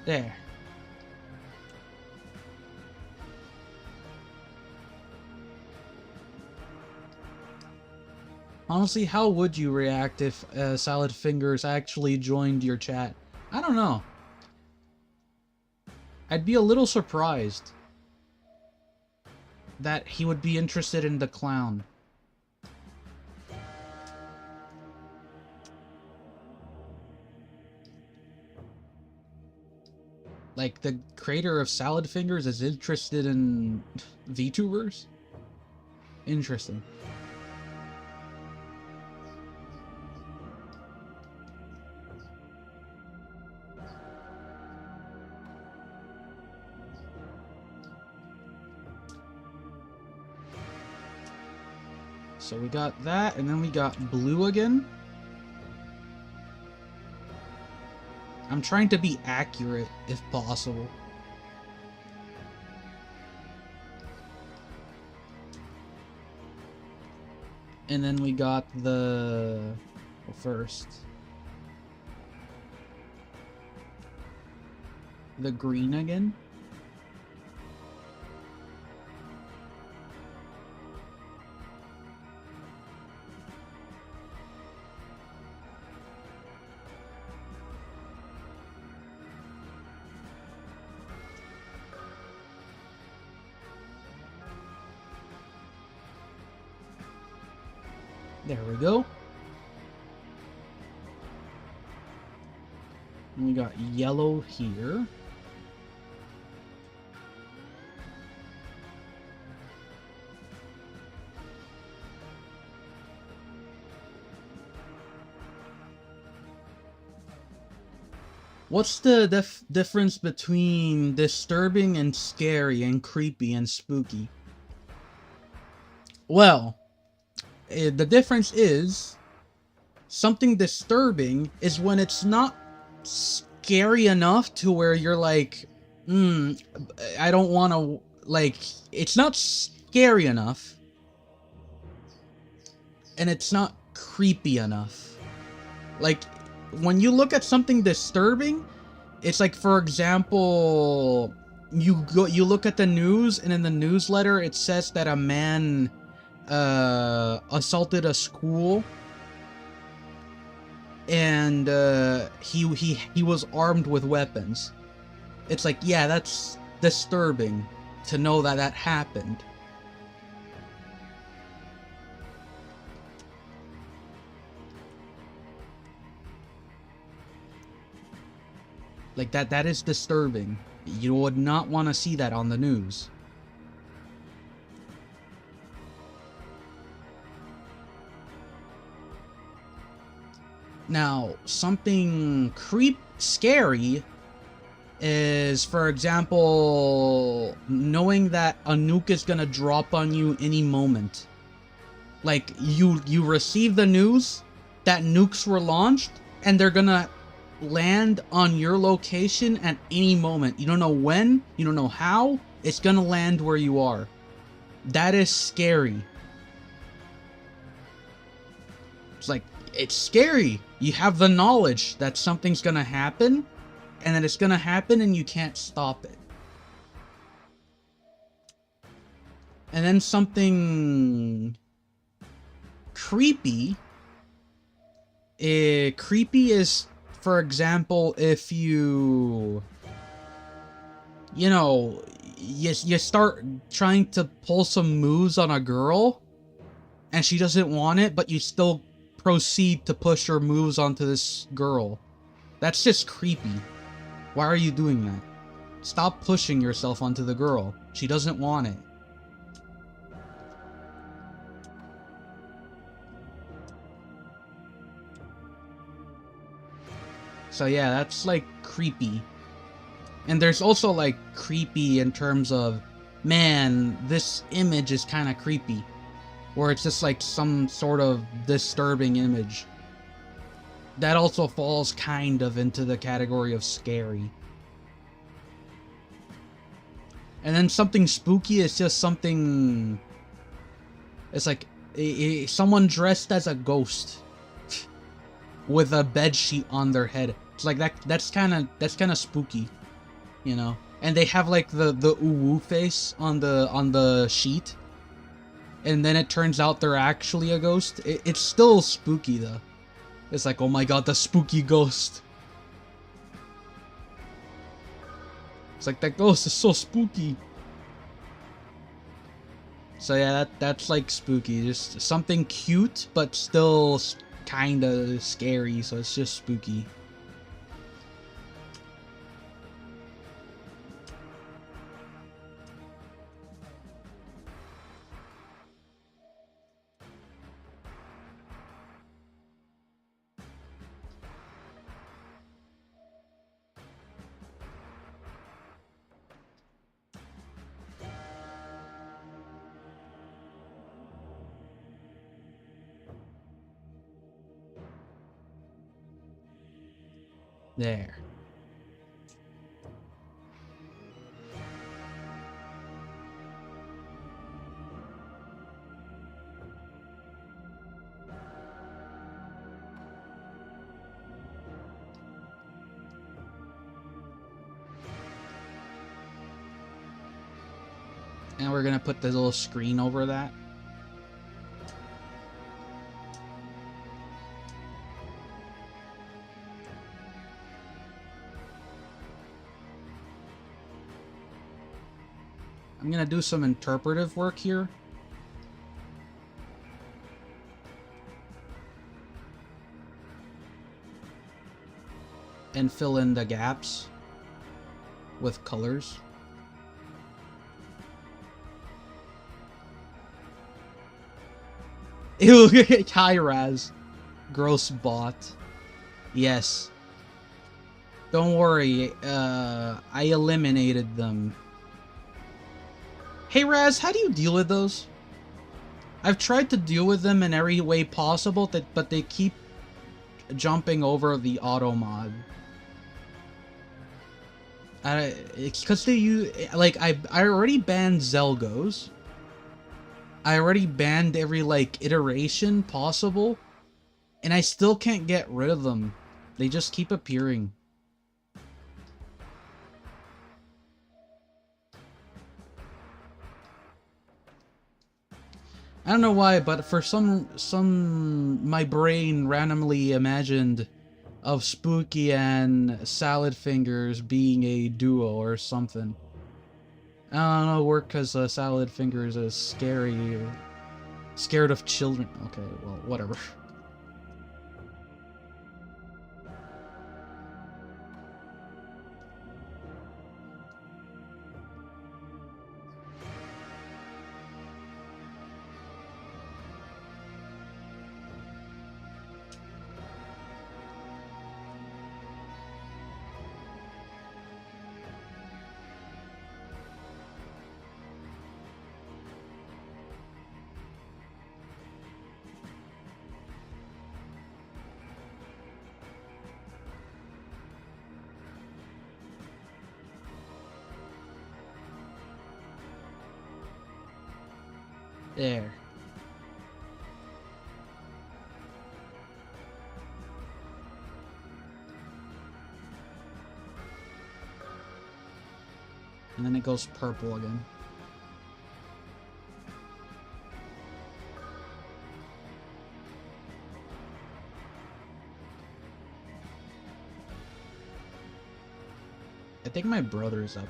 There. Honestly, how would you react if Salad Fingers actually joined your chat? I don't know. I'd be a little surprised that he would be interested in the clown. Like, the creator of Salad Fingers is interested in VTubers? Interesting. So we got that, and then we got blue again. I'm trying to be accurate, if possible. And then we got the... well, first. The green again. There we go. And we got yellow here. What's the difference between disturbing and scary and creepy and spooky? Well, the difference is something disturbing is when it's not scary enough to where you're like, I don't want to, like, it's not scary enough and it's not creepy enough. Like, when you look at something disturbing, it's like, for example, you look at the news, and in the newsletter it says that a man assaulted a school, and he was armed with weapons. It's like, yeah, that's disturbing to know that that happened. Like, that is disturbing. You would not want to see that on the news. Now, something scary is, for example, knowing that a nuke is gonna drop on you any moment. Like, you receive the news that nukes were launched, and they're gonna land on your location at any moment. You don't know when, you don't know how, it's gonna land where you are. That is scary. It's like, it's scary. You have the knowledge that something's gonna happen, and that it's gonna happen and you can't stop it. And then something creepy. Creepy is, for example, if you start trying to pull some moves on a girl and she doesn't want it, but you still proceed to push your moves onto this girl. That's just creepy. Why are you doing that? Stop pushing yourself onto the girl. She doesn't want it. So yeah, that's like creepy. And there's also like creepy in terms of, man, this image is kind of creepy. Or it's just like some sort of disturbing image. That also falls kind of into the category of scary. And then something spooky is just something... It's like someone dressed as a ghost with a bedsheet on their head. It's like that's kind of spooky, you know. And they have like the ooh face on the sheet, and then it turns out they're actually a ghost. It's still spooky though. It's like, oh my god, the spooky ghost. It's like, that ghost is so spooky. So yeah, that's like spooky. Just something cute, but still kind of scary, so it's just spooky. There. And we're gonna put the little screen over that. I'm gonna do some interpretive work here. And fill in the gaps with colors. Ew, high raz. Gross bot. Yes. Don't worry, I eliminated them. Hey Raz, how do you deal with those? I've tried to deal with them in every way possible, but they keep jumping over the auto mod. It's because they use, like, I already banned Zelgos. I already banned every, like, iteration possible. And I still can't get rid of them. They just keep appearing. I don't know why, but for my brain randomly imagined of Spooky and Salad Fingers being a duo or something. I don't know, work because Salad Fingers is scary, scared of children. Okay, well, whatever. There. And then it goes purple again. I think my brother's up.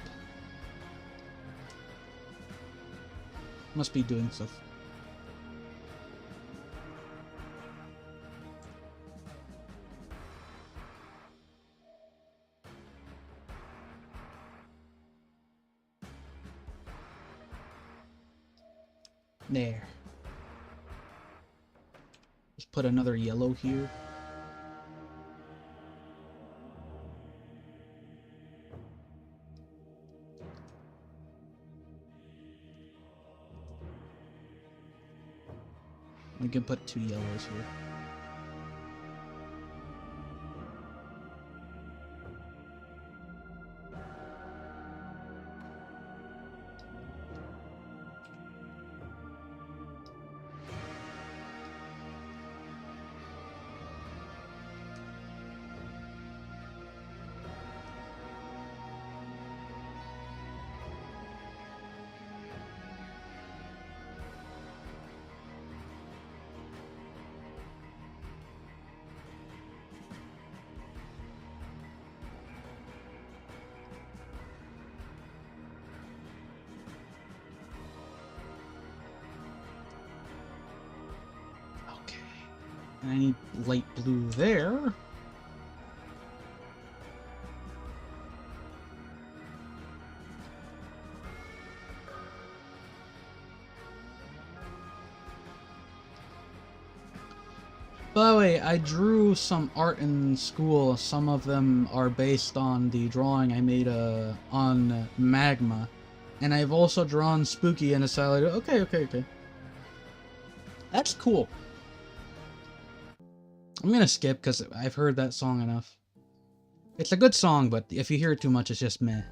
Must be doing stuff. There. Just put another yellow here. We can put 2 yellows here. And I need light blue there. By the way, I drew some art in school. Some of them are based on the drawing I made on Magma. And I've also drawn Spooky and a salad. Okay. That's cool. I'm gonna skip because I've heard that song enough. It's a good song, but if you hear it too much, it's just meh.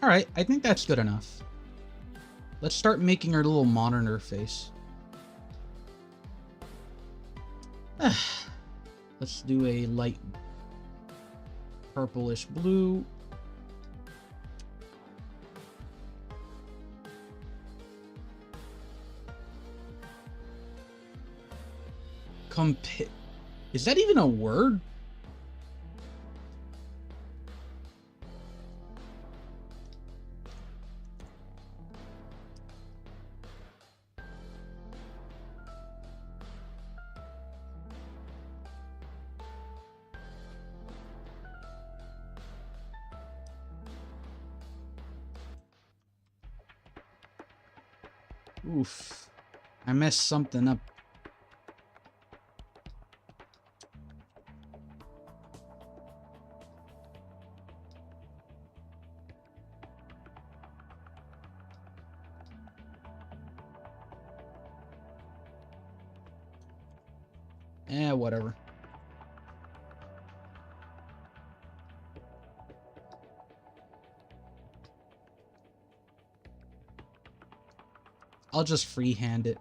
Alright, I think that's good enough. Let's start making our little monitor face. Let's do a light purplish blue. Is that even a word? Oof. I messed something up. Whatever. I'll just freehand it.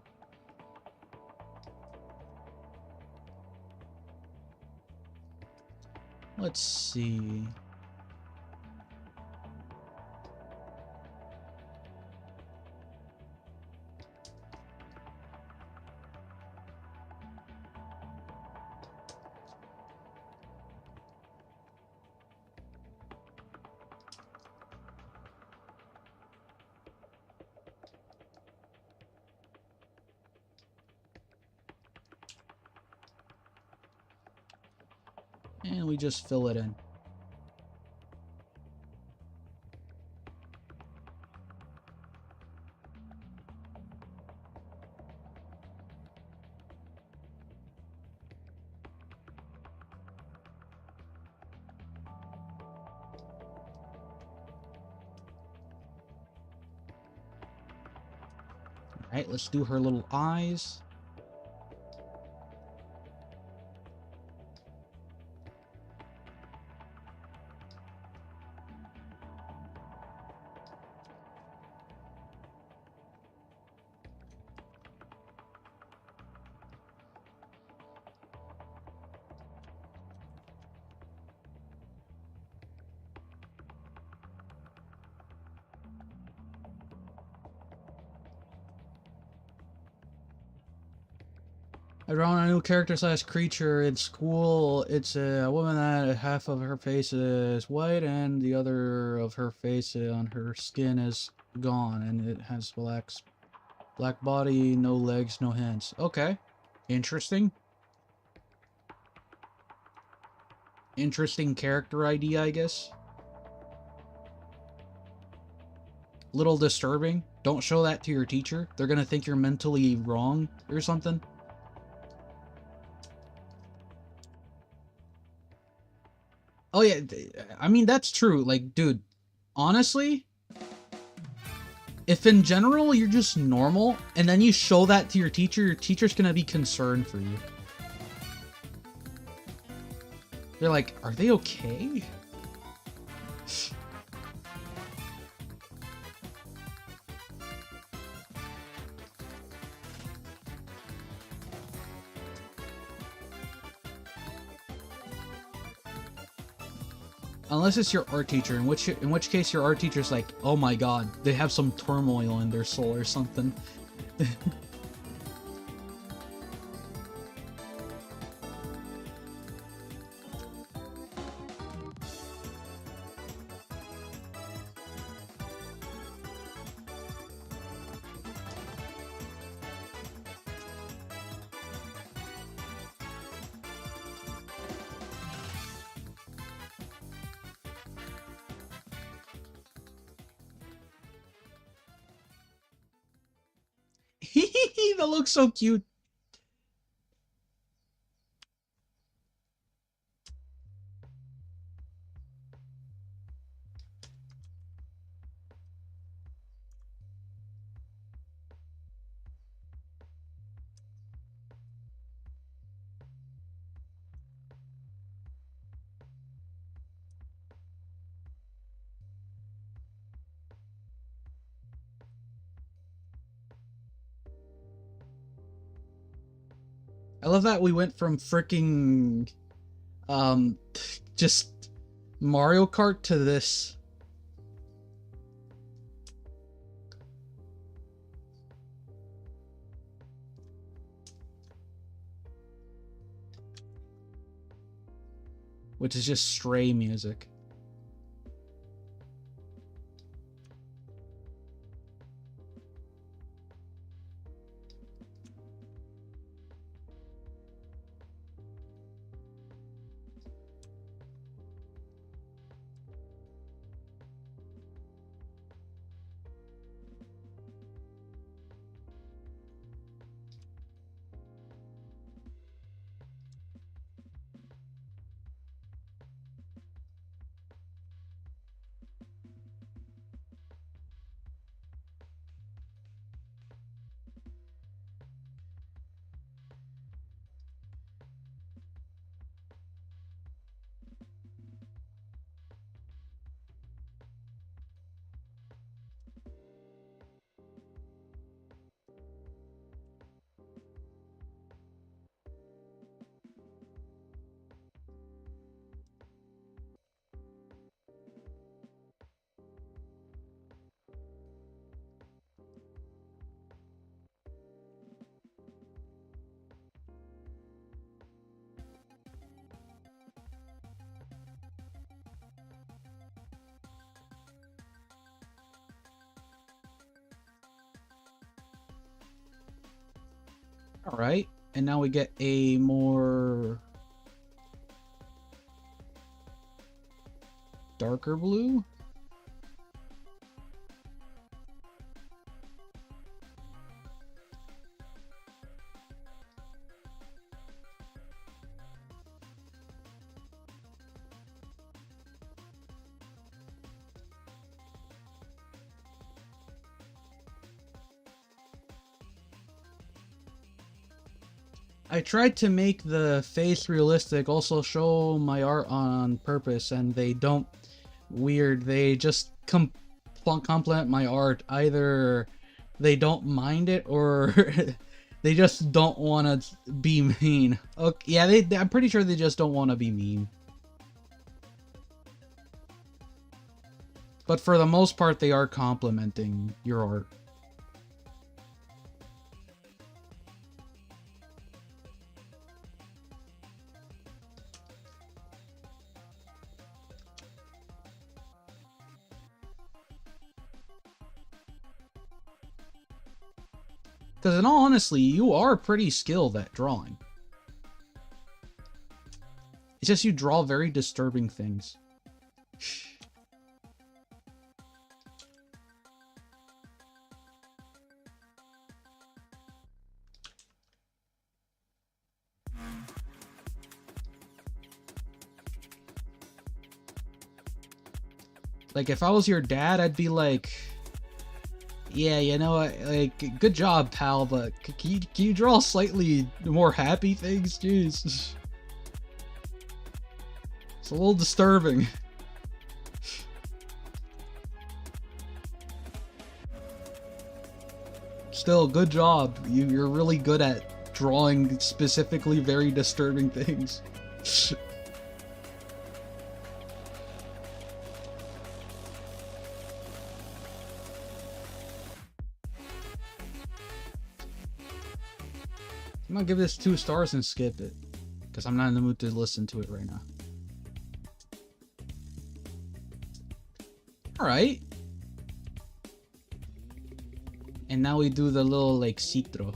Let's see. And we just fill it in. Alright, let's do her little eyes. I drawn a new character/creature in school. It's a woman that half of her face is white and the other of her face on her skin is gone, and it has black body, no legs, no hands. Okay, interesting. Interesting character idea, I guess. Little disturbing. Don't show that to your teacher. They're gonna think you're mentally wrong or something. Oh yeah, I mean, that's true. Like, dude, honestly, if in general you're just normal and then you show that to your teacher's gonna be concerned for you. They're like, are they okay? Unless it's your art teacher, in which case your art teacher's like, oh my god, they have some turmoil in their soul or something. That looks so cute. I love that we went from freaking just Mario Kart to this. Which is just Stray music. Alright, and now we get a more darker blue. I tried to make the face realistic, also show my art on purpose, and they don't. Weird. They just compliment my art. Either they don't mind it, or they just don't want to be mean. Okay, yeah, I'm pretty sure they just don't want to be mean. But for the most part, they are complimenting your art. Because in all honesty, you are pretty skilled at drawing. It's just you draw very disturbing things. Like, if I was your dad, I'd be like, yeah, you know what, like, good job, pal, but can you draw slightly more happy things? Jeez. It's a little disturbing. Still, good job. You're really good at drawing specifically very disturbing things. I'm gonna give this 2 stars and skip it, because I'm not in the mood to listen to it right now. Alright. And now we do the little, like, citro.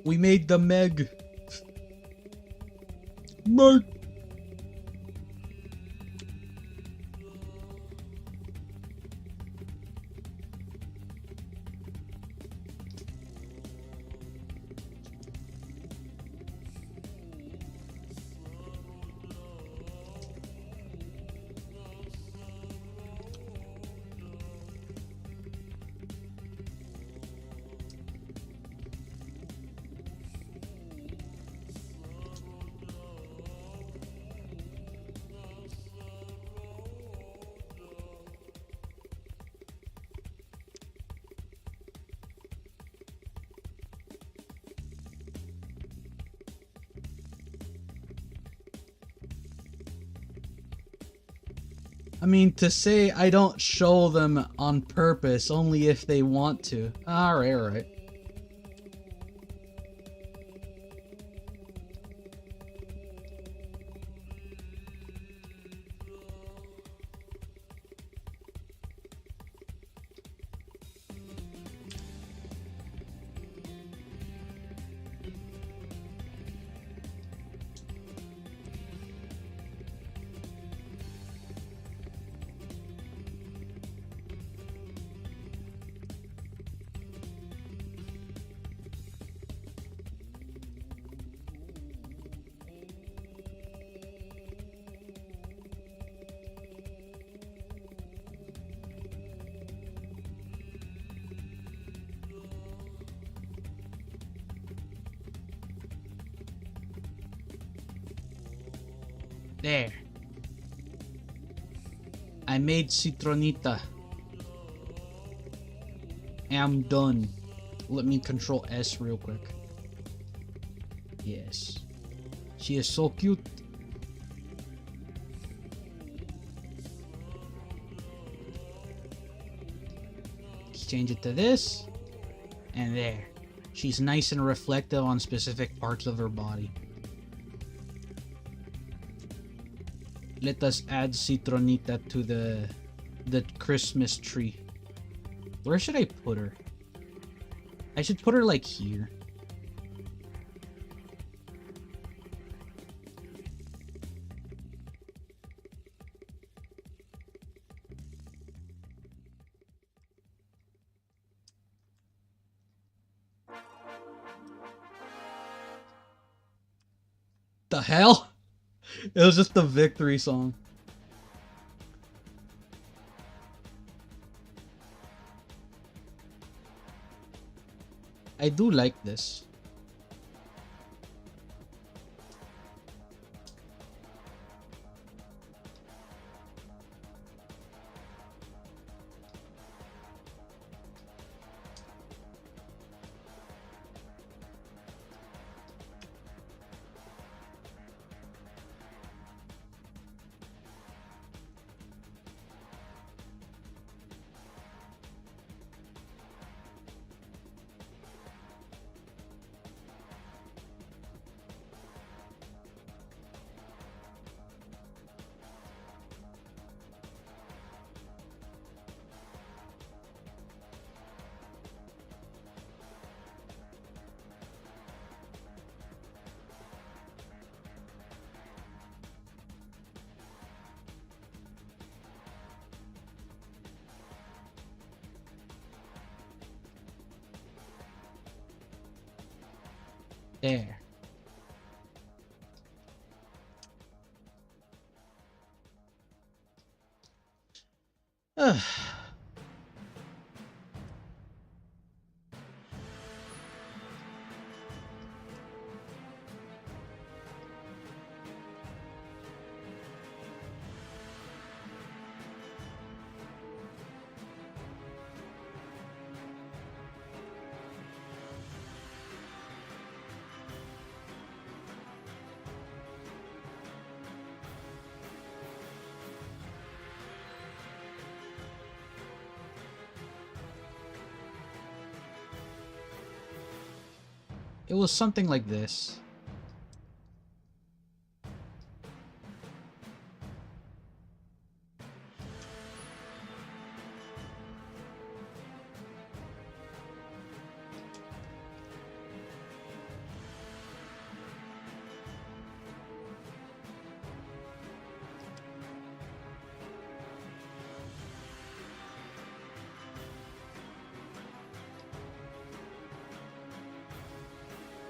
We made the Meg. Meg. I mean, to say I don't show them on purpose, only if they want to. Alright, alright. There. I made citronita. I'm done. Let me control S real quick. Yes. She is so cute. Let's change it to this. And there. She's nice and reflective on specific parts of her body. Let us add citronita to the Christmas tree. Where should I put her? I should put her like here. The hell? It was just the victory song. I do like this. There. Ugh. It was something like this.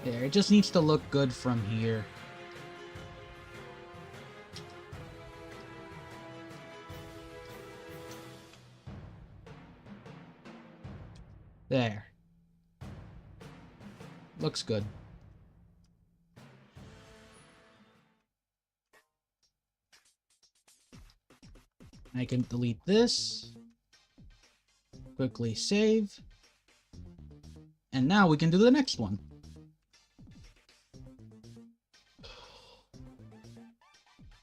There, it just needs to look good from here. There. Looks good. I can delete this. Quickly save. And now we can do the next one.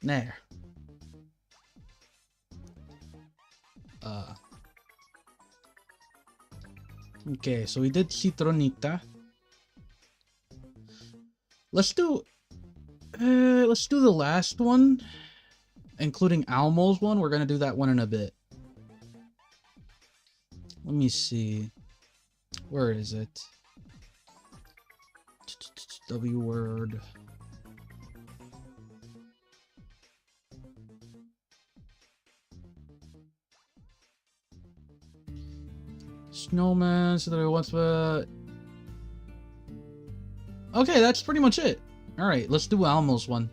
There. Okay, so we did citronita. Let's do the last one, including Almo's one. We're gonna do that one in a bit. Let me see. Where is it? W word. Snowman, so that it wants to... Okay, that's pretty much it. Alright, let's do Almo's one.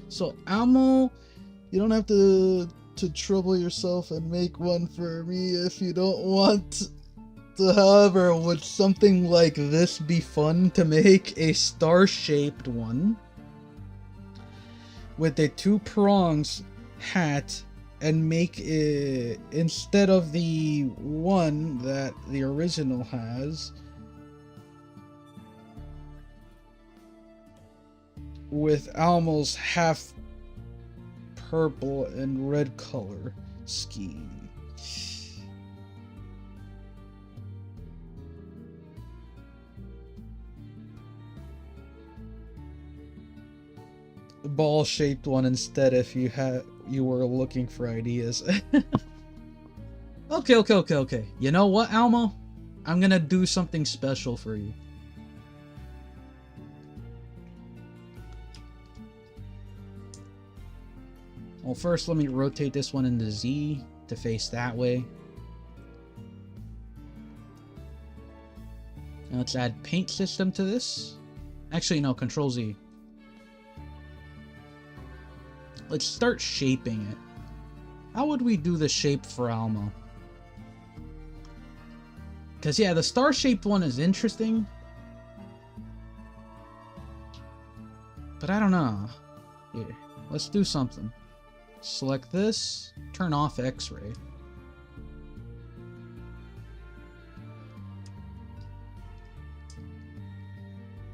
So, Almo, you don't have to trouble yourself and make one for me if you don't want to. However, would something like this be fun to make? A star-shaped one with the two prongs hat and make it, instead of the one that the original has, with Almo's half purple and red color scheme. Ball-shaped one instead if you were looking for ideas. Okay. You know what, Almo? I'm gonna do something special for you. Well, first let me rotate this one into Z to face that way. Now let's add paint system to this. Actually, no, Control Z. Let's start shaping it. How would we do the shape for Almo? Because, yeah, the star-shaped one is interesting. But I don't know. Here, let's do something. Select this. Turn off X-ray.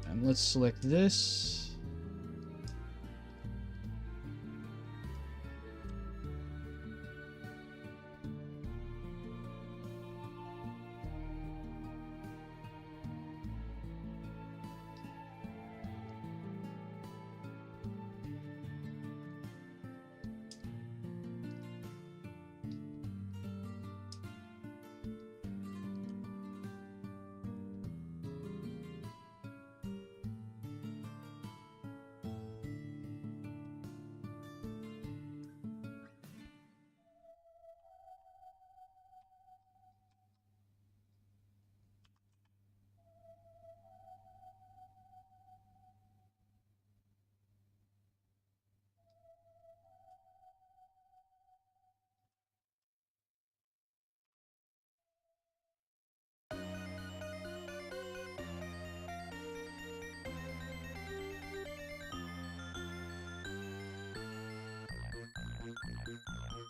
And let's select this.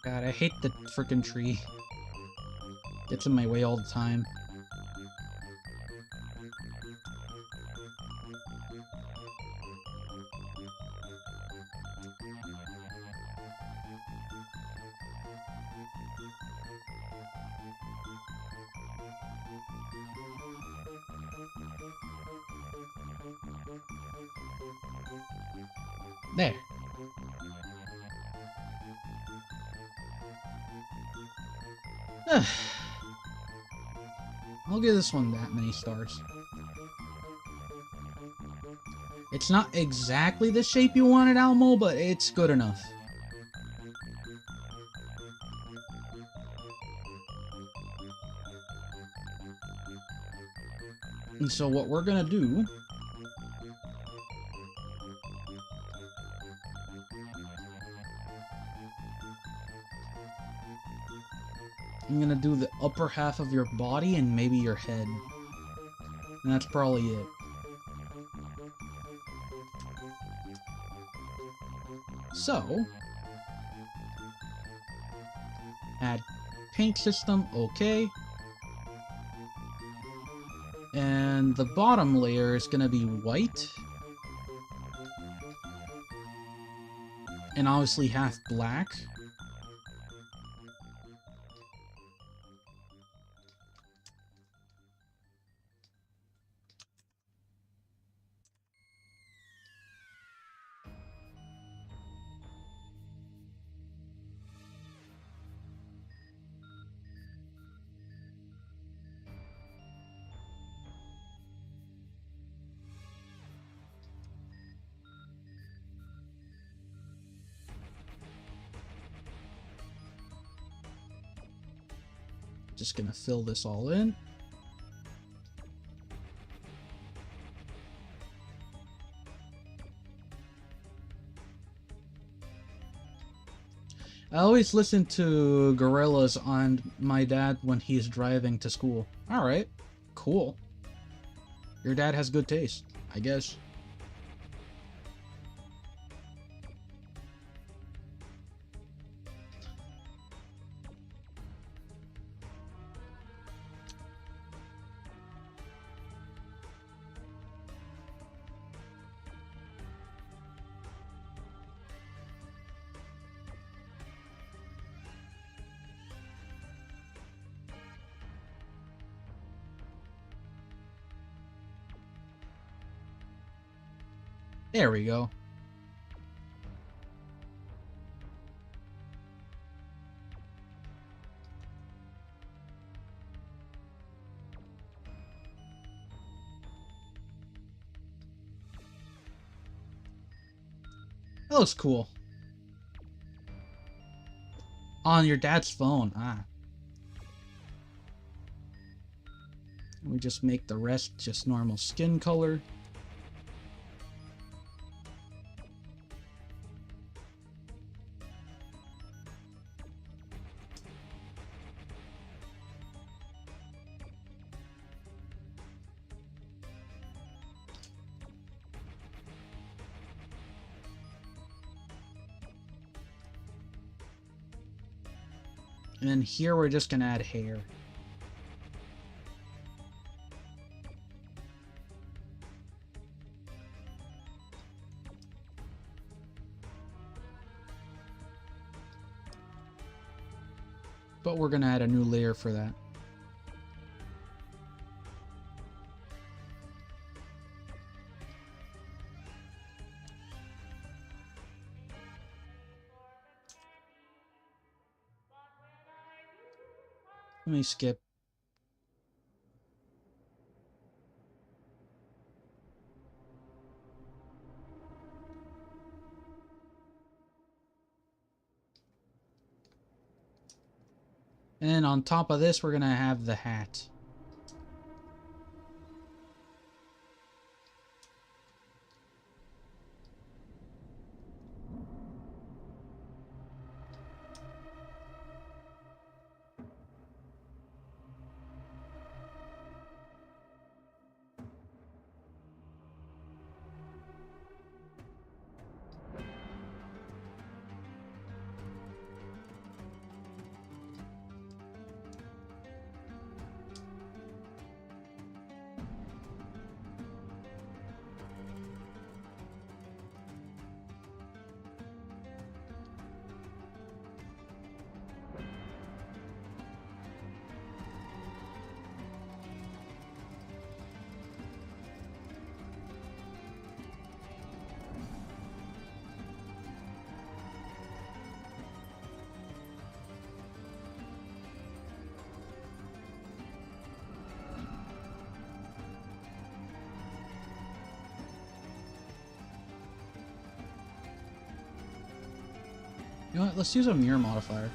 God, I hate the frickin' tree. Gets in my way all the time. There. I'll give this one that many stars. It's not exactly the shape you wanted, Almo, but it's good enough. And so what we're gonna do I'm gonna do the upper half of your body and maybe your head. And that's probably it. So, add paint system, okay. And the bottom layer is gonna be white. And obviously half black. Just gonna fill this all in. I always listen to Gorillas on my dad when he's driving to school. Alright, cool. Your dad has good taste, I guess. There we go. That looks cool. On your dad's phone. Ah. We just make the rest just normal skin color. And then here we're just gonna add hair. But we're gonna add a new layer for that. Let me skip. And on top of this, we're gonna have the hat. You know what? Let's use a mirror modifier.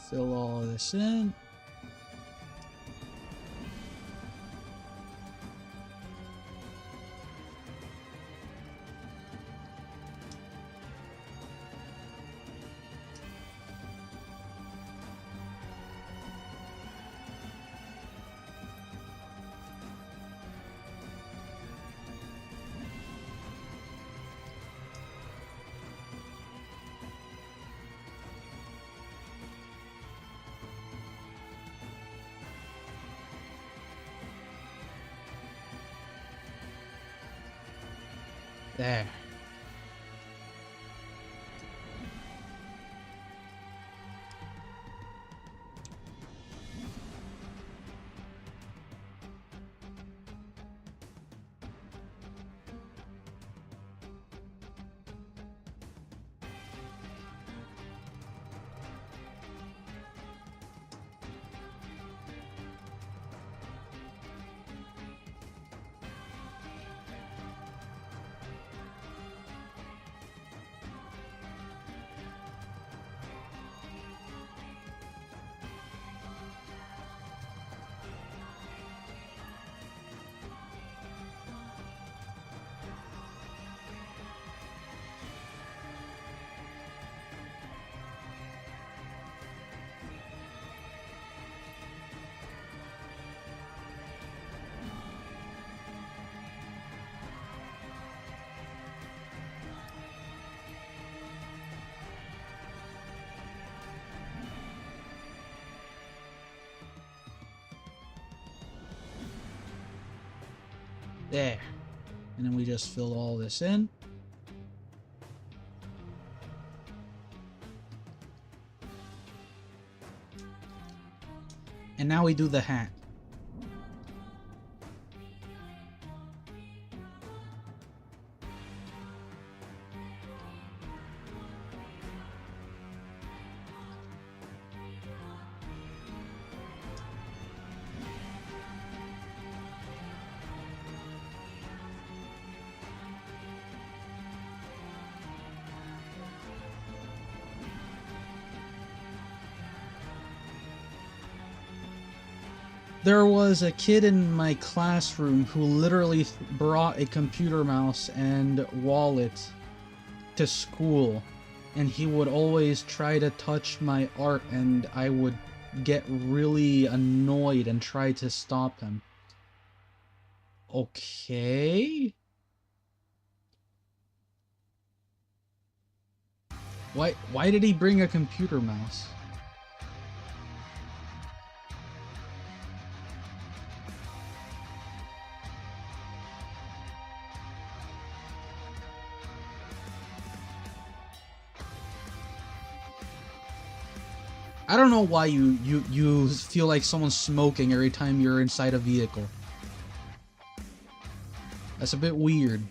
Fill all of this in. There. There. And then we just fill all this in. And now we do the hat. There was a kid in my classroom who literally brought a computer mouse and wallet to school, and he would always try to touch my art, and I would get really annoyed and try to stop him. Okay. Why did he bring a computer mouse? I don't know why you feel like someone's smoking every time you're inside a vehicle. That's a bit weird.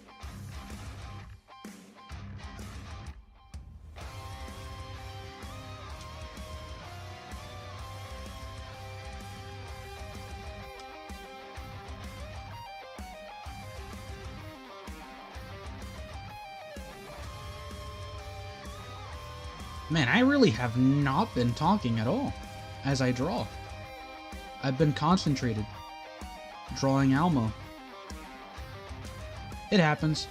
Man, I really have not been talking at all as I draw. I've been concentrated. Drawing Almo. It happens.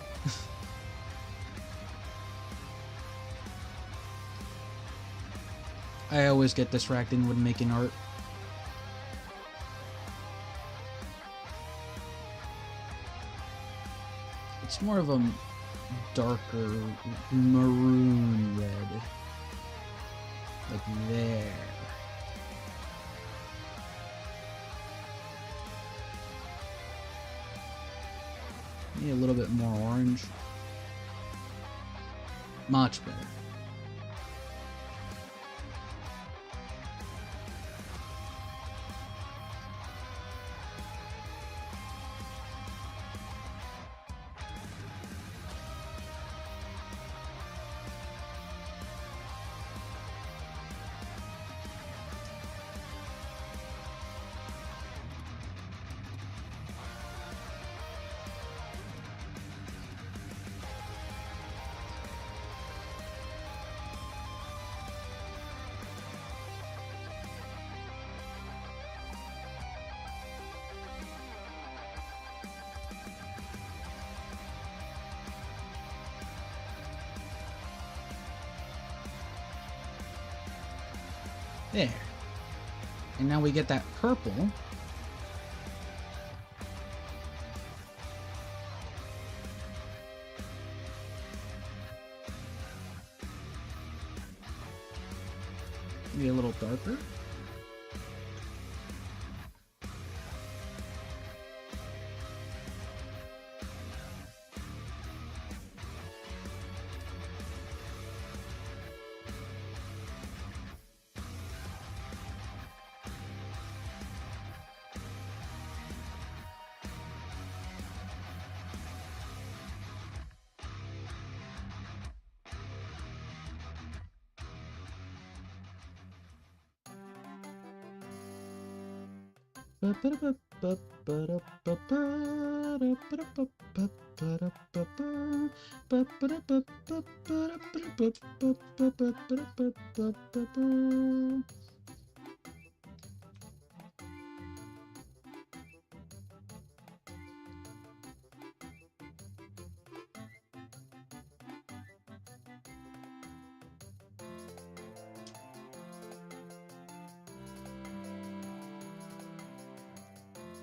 I always get distracted when making art. It's more of a darker maroon red. Like there. Maybe a little bit more orange. Much better. There. And now we get that purple. Maybe a little darker.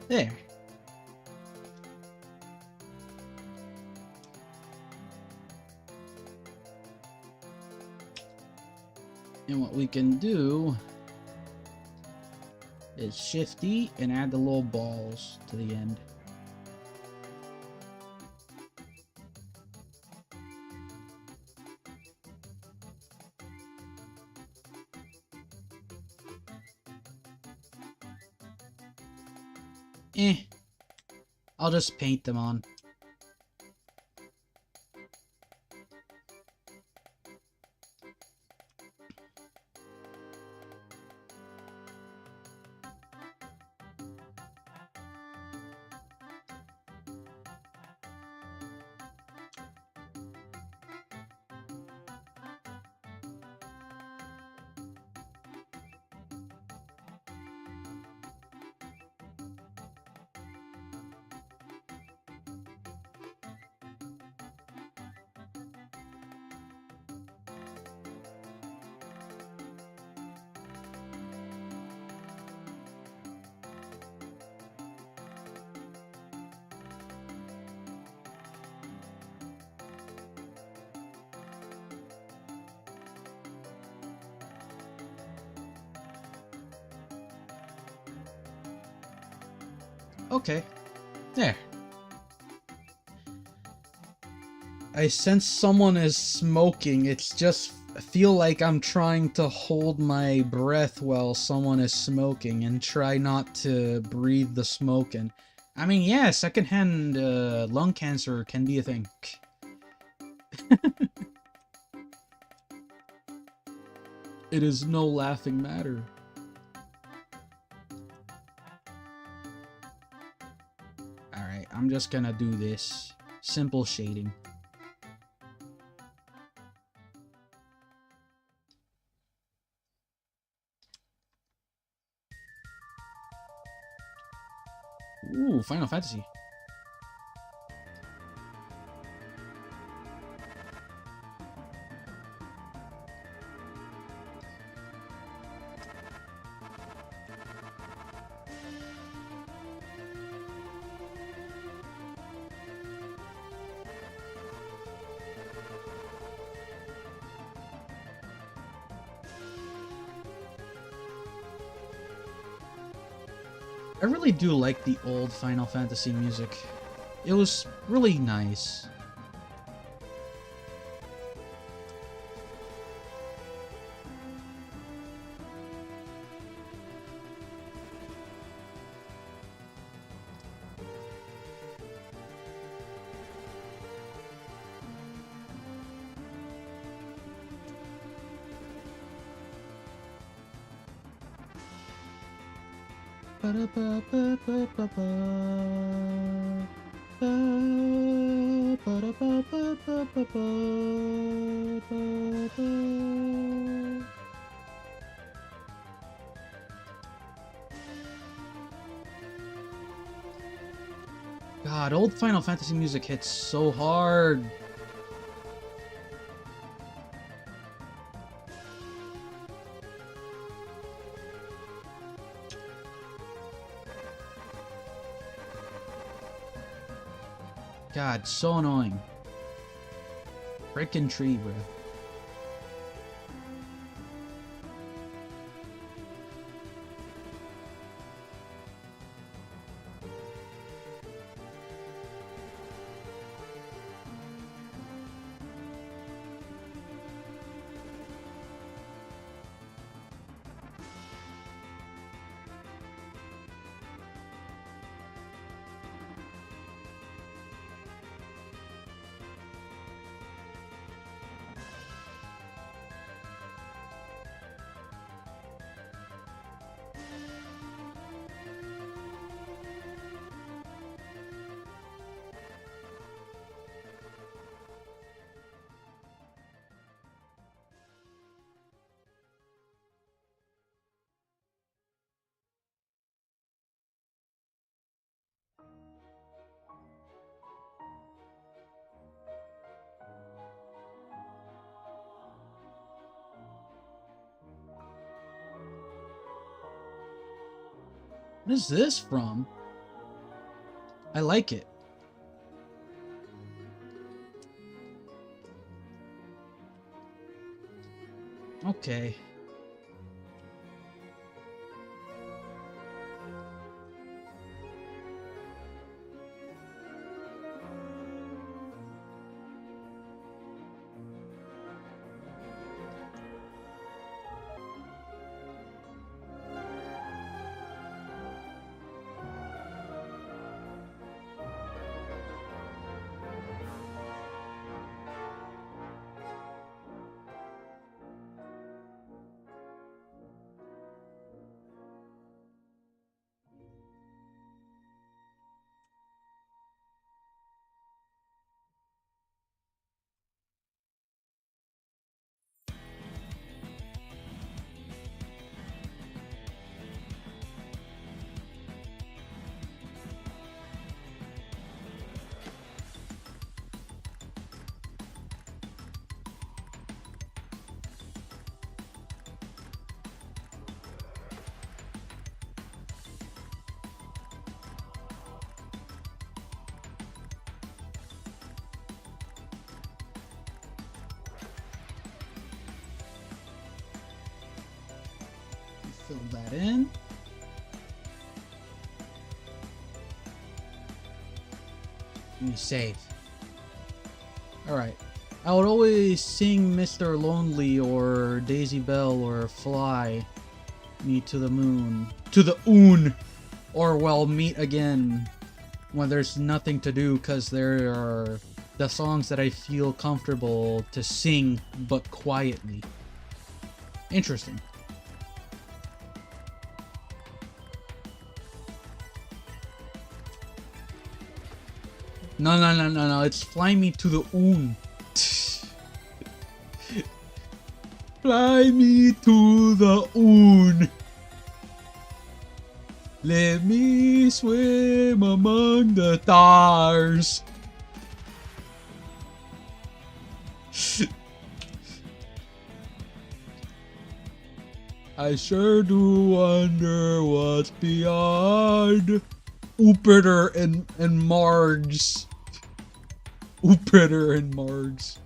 There. And what we can do is Shift E and add the little balls to the end. I'll just paint them on. Okay, there. I sense someone is smoking. It's just, I feel like I'm trying to hold my breath while someone is smoking and try not to breathe the smoke in. I mean, yeah, secondhand lung cancer can be a thing. It is no laughing matter. Alright, I'm just gonna do this. Simple shading. Ooh, Final Fantasy. I really do like the old Final Fantasy music. It was really nice. God, old Final Fantasy music hits so hard. God, so annoying. Frickin' tree, bro. What is this from? I like it. Okay. Fill that in. Let me save. Alright. I would always sing Mr. Lonely or Daisy Bell or Fly Me to the Moon. To the Oon! Or well, meet again when there's nothing to do, because there are the songs that I feel comfortable to sing but quietly. Interesting. No, it's Fly Me to the Oon. Fly me to the Oon. Let me swim among the stars. I sure do wonder what's beyond Jupiter and Mars. Jupiter and Mars.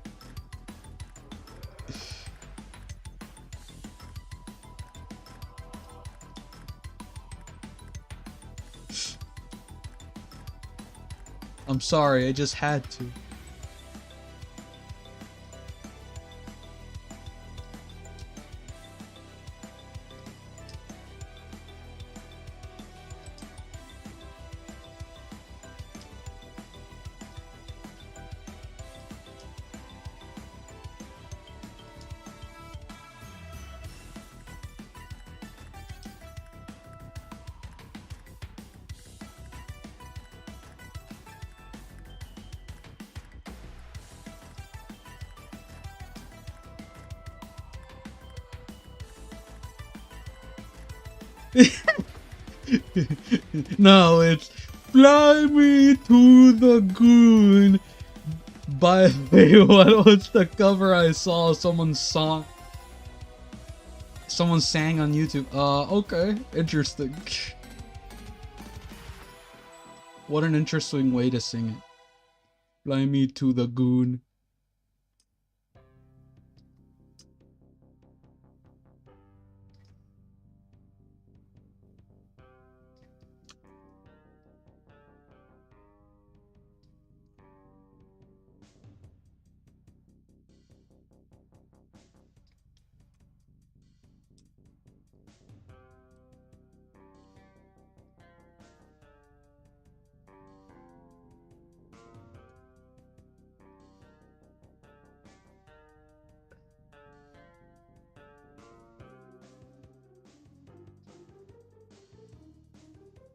I'm sorry, I just had to. No, it's Fly Me to the Goon. By the way, what was the cover I saw? Someone sang on YouTube. Okay, interesting. What an interesting way to sing it. Fly me to the goon.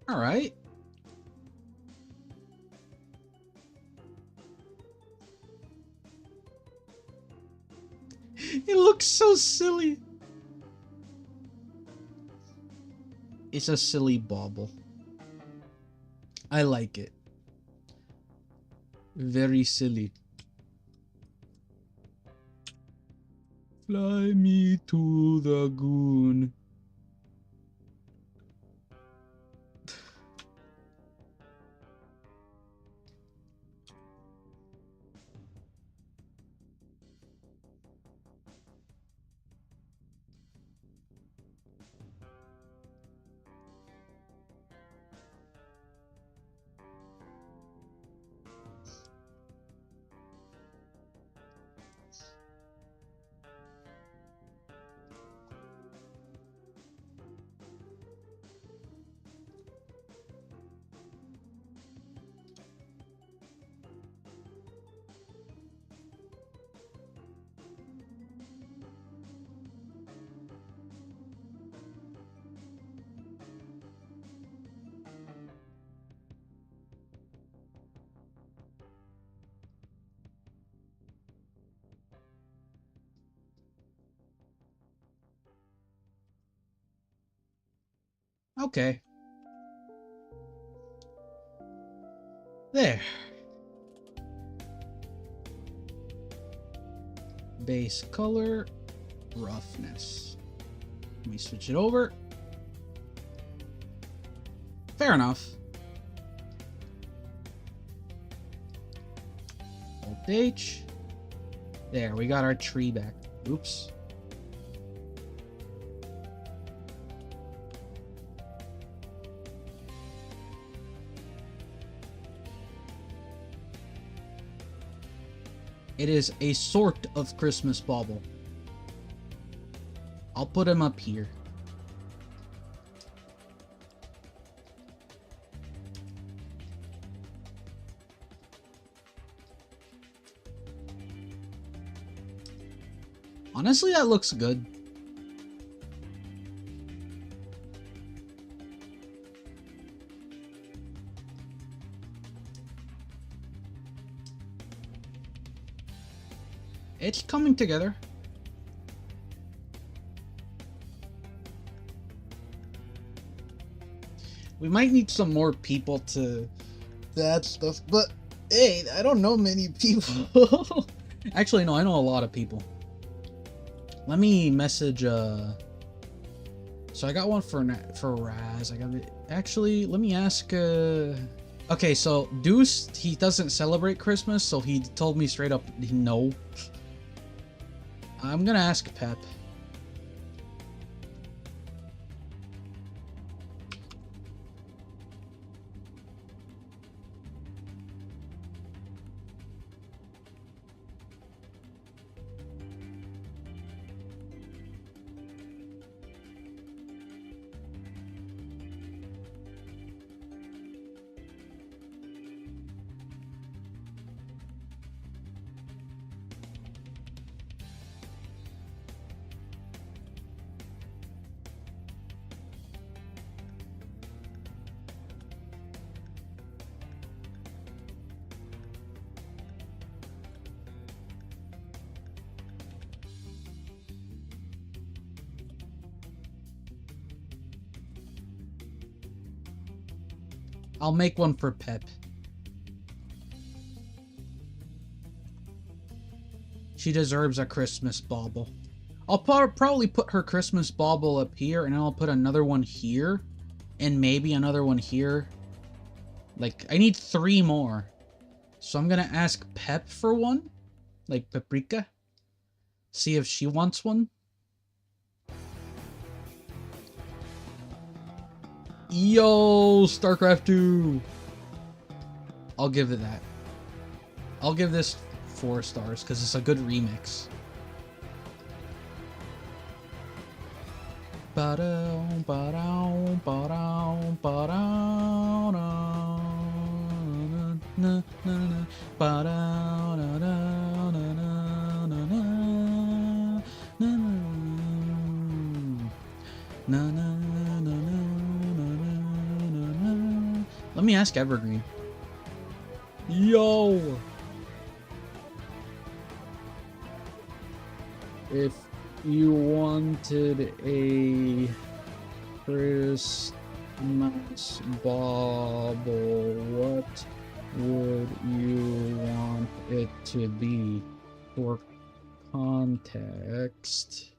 All right. It looks so silly. It's a silly bauble. I like it. Very silly. Fly me to the goon. Okay. There. Base color, roughness. Let me switch it over. Fair enough. Alt H. There, we got our tree back. Oops. It is a sort of Christmas bauble. I'll put him up here. Honestly, that looks good. It's coming together. We might need some more people to that stuff, but hey, I don't know many people. Actually, no, I know a lot of people. Let me message, so I got one for Raz. I got it. Actually, let me ask, okay, so Deuce, he doesn't celebrate Christmas, so he told me straight up no. I'm gonna ask Pep. I'll make one for Pep. She deserves a Christmas bauble. I'll probably put her Christmas bauble up here, and then I'll put another one here, and maybe another one here. Like, I need 3 more. So I'm gonna ask Pep for one. Like, Paprika. See if she wants one. Yo, StarCraft 2! I'll give it that. I'll give this 4 stars, because it's a good remix. Let me ask Evergreen. Yo! If you wanted a Christmas bauble, what would you want it to be? For context.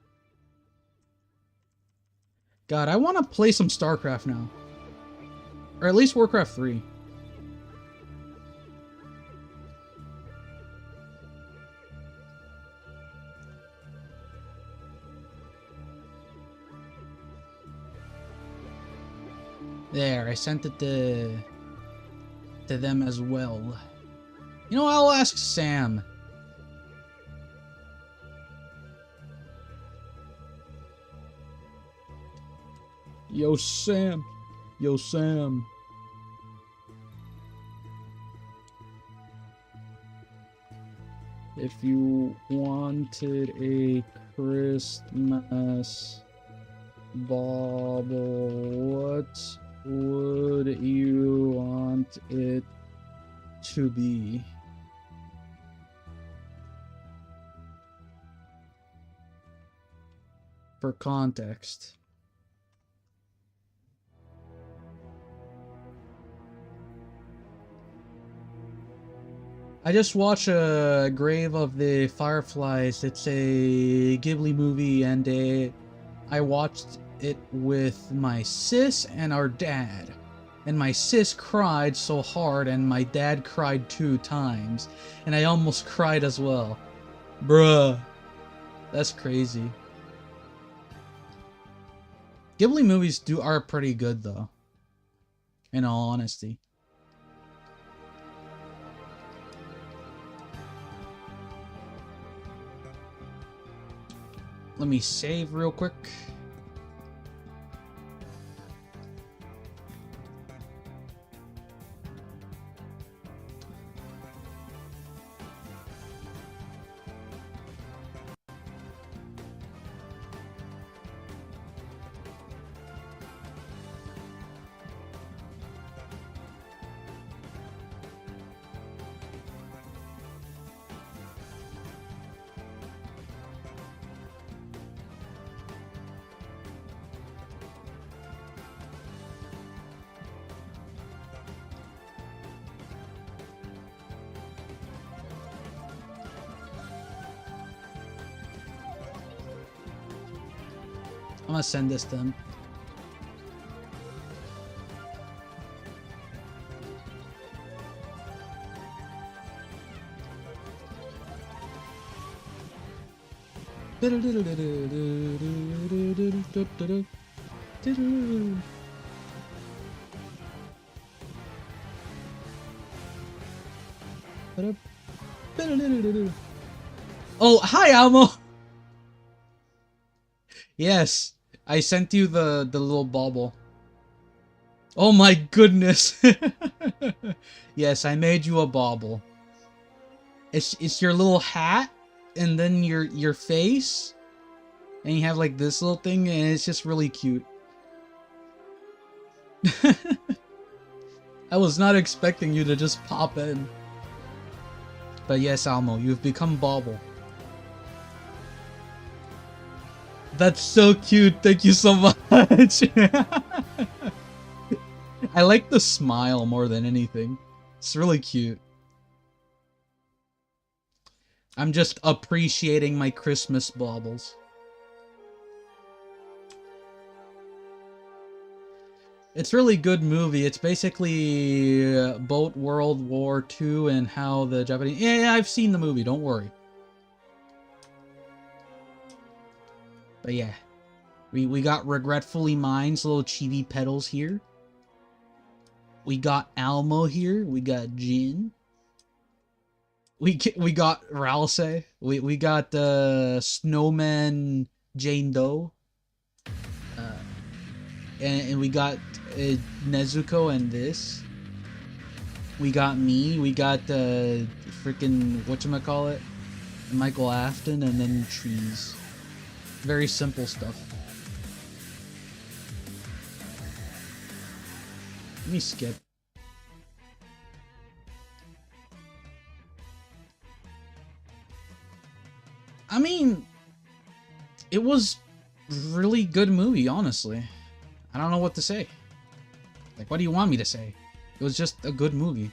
God, I want to play some StarCraft now. Or at least Warcraft 3. There, I sent it to them as well. You know, I'll ask Sam. Yo, Sam. Yo, Sam. If you wanted a Christmas bauble, what would you want it to be? For context. I just watched a Grave of the Fireflies. It's a Ghibli movie, and I watched it with my sis and our dad. And my sis cried so hard, and my dad cried 2 times. And I almost cried as well. Bruh. That's crazy. Ghibli movies are pretty good, though. In all honesty. Let me save real quick. I'm gonna send this to him. Oh, hi, Almo! Yes, I sent you the little bauble. Oh my goodness! Yes, I made you a bauble. It's your little hat, and then your face, and you have like this little thing, and it's just really cute. I was not expecting you to just pop in. But yes, Almo, you've become Bauble. That's so cute. Thank you so much. I like the smile more than anything. It's really cute. I'm just appreciating my Christmas baubles. It's a really good movie. It's basically about World War II and how the Japanese... Yeah, I've seen the movie. Don't worry. But yeah. We got Regretfully Mine's little chibi pedals here. We got Almo here. We got Jin. We got Ralsei. We got Snowman Jane Doe. And we got Nezuko and this. We got me. We got freaking whatchamacallit, Michael Afton, and then trees. Very simple stuff. Let me skip. I mean, it was really good movie, honestly. I don't know what to say. Like, what do you want me to say? It was just a good movie.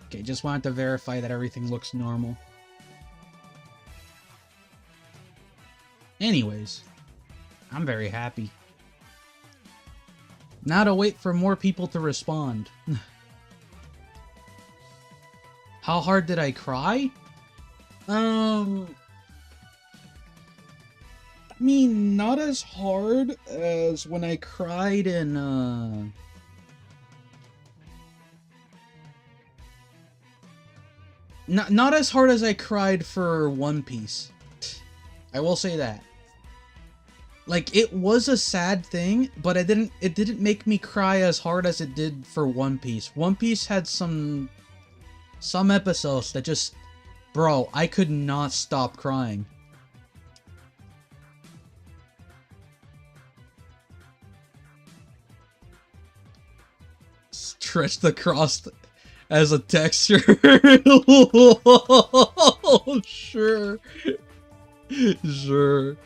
Okay, just wanted to verify that everything looks normal. Anyways, I'm very happy. Now to wait for more people to respond. How hard did I cry? I mean, not as hard as when I cried in, Not as hard as I cried for One Piece. I will say that. Like, it was a sad thing, but it didn't make me cry as hard as it did for One Piece. One Piece had some episodes that just... Bro, I could not stop crying. Stretch the cross... As a texture. Sure. Sure.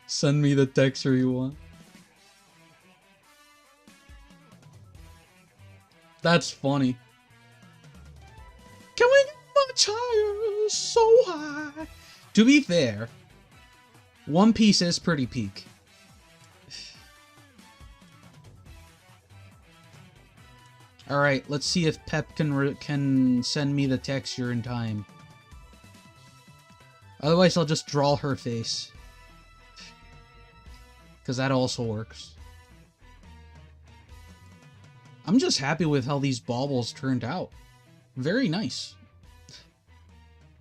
Send me the texture you want. That's funny. Can we get much higher? So high. To be fair, One Piece is pretty peak. Alright, let's see if Pep can send me the texture in time. Otherwise, I'll just draw her face. Because that also works. I'm just happy with how these baubles turned out. Very nice.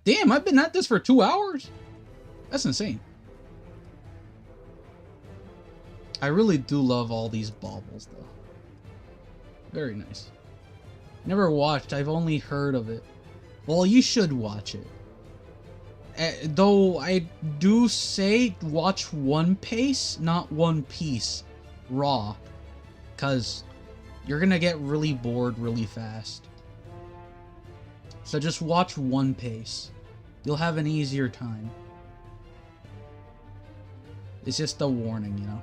Damn, I've been at this for 2 hours? That's insane. I really do love all these baubles, though. Very nice. Never watched, I've only heard of it. Well, you should watch it. Though I do say watch One Piece, not One Piece raw. Because you're gonna get really bored really fast. So just watch One Piece. You'll have an easier time. It's just a warning, you know.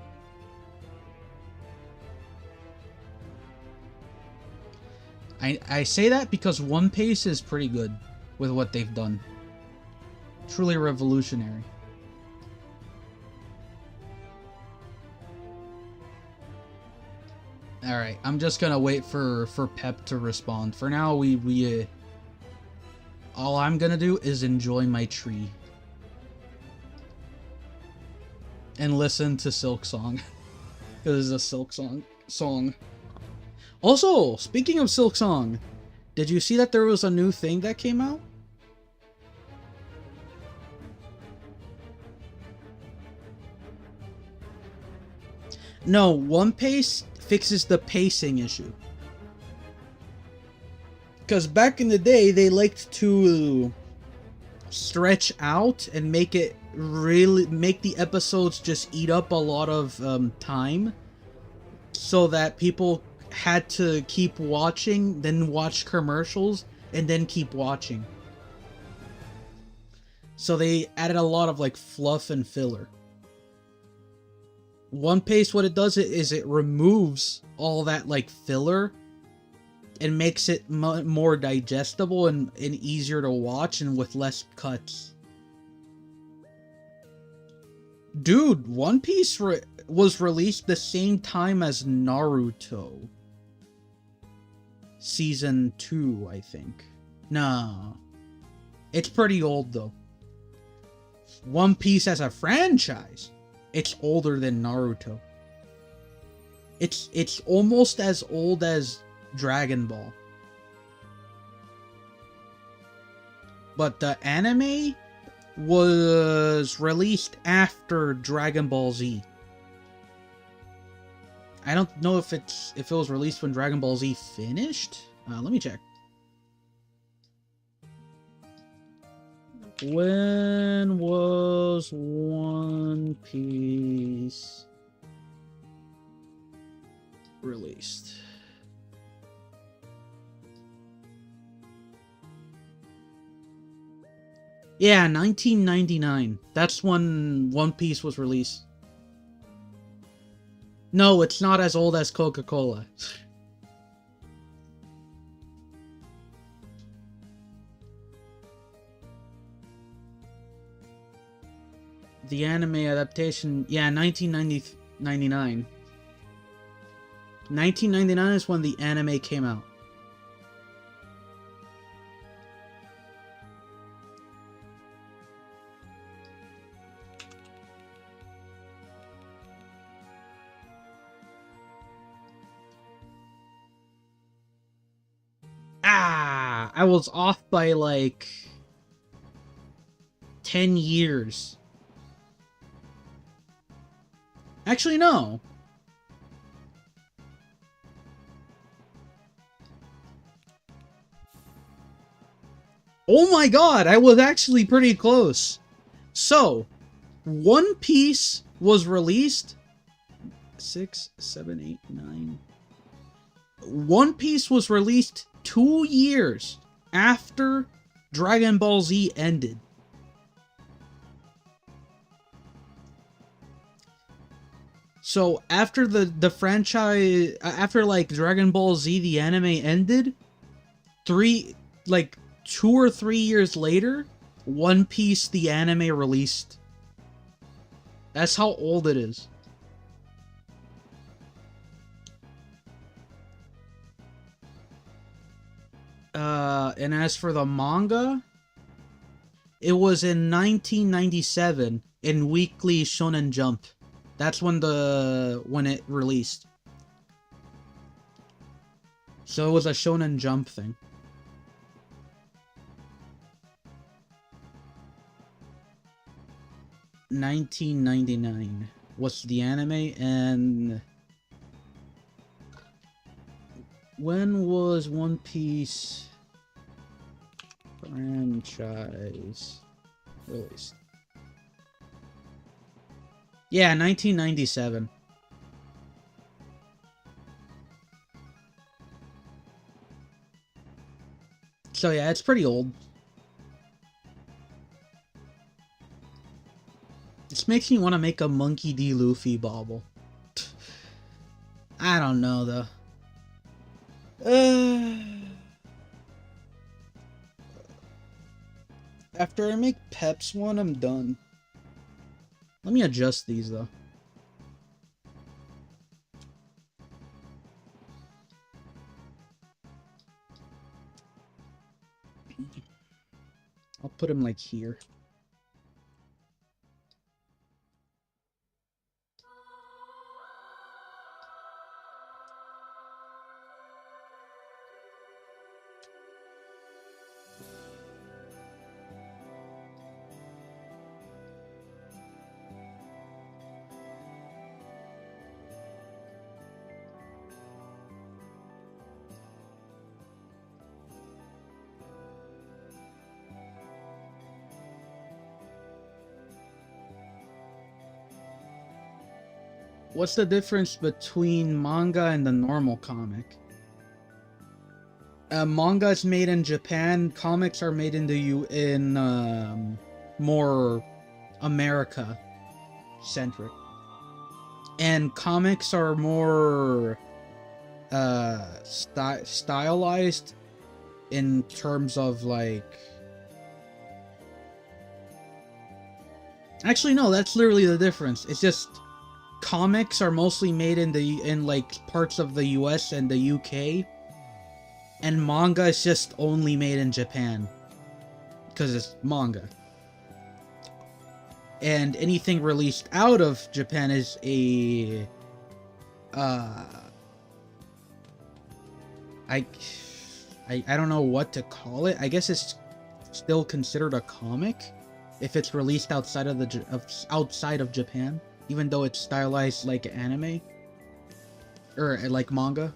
I say that because One Piece is pretty good with what they've done. Truly revolutionary. Alright, I'm just gonna wait for Pep to respond. For now, all I'm gonna do is enjoy my tree. And listen to Silk Song. Because it's a Silk song. Also, speaking of Silk Song, did you see that there was a new thing that came out? No, One Piece fixes the pacing issue. Because back in the day, they liked to stretch out and make the episodes just eat up a lot of time, so that people had to keep watching, then watch commercials, and then keep watching. So they added a lot of like fluff and filler. One Piece, what it does is it removes all that like filler and makes it more digestible and easier to watch and with less cuts. Dude, One Piece was released the same time as Naruto. Season 2, I think. No. It's pretty old, though. One Piece as a franchise, it's older than Naruto. It's almost as old as Dragon Ball. But the anime was released after Dragon Ball Z. I don't know if it was released when Dragon Ball Z finished. Let me check. When was One Piece released? Yeah, 1999. That's when One Piece was released. No, it's not as old as Coca-Cola. The anime adaptation, yeah, 1999. 1999 is when the anime came out. Ah, I was off by like 10 years. Actually, no. Oh my god, I was actually pretty close. So, One Piece was released 6, 7, 8, 9. One Piece was released 2 years after Dragon Ball Z ended. So after the franchise, after like Dragon Ball Z, the anime ended, 2 or 3 years later, One Piece, the anime, released. That's how old it is. And as for the manga, it was in 1997 in Weekly Shonen Jump. That's when it released. So it was a Shonen Jump thing. $19.99 was the anime, and when was One Piece franchise released? Yeah, 1997. So yeah, it's pretty old. This makes me want to make a Monkey D. Luffy bauble. I don't know, though. After I make Pep's one, I'm done. Let me adjust these, though. I'll put him, like, here. What's the difference between manga and the normal comic? Manga is made in Japan. Comics are made in more America centric, and comics are more stylized in terms of like. Actually, no, that's literally the difference. It's just comics are mostly made in like parts of the US and the UK, and manga is just only made in Japan because it's manga. And anything released out of Japan is a I don't know what to call it. I guess it's still considered a comic if it's released outside of Japan, even though it's stylized like anime or like manga.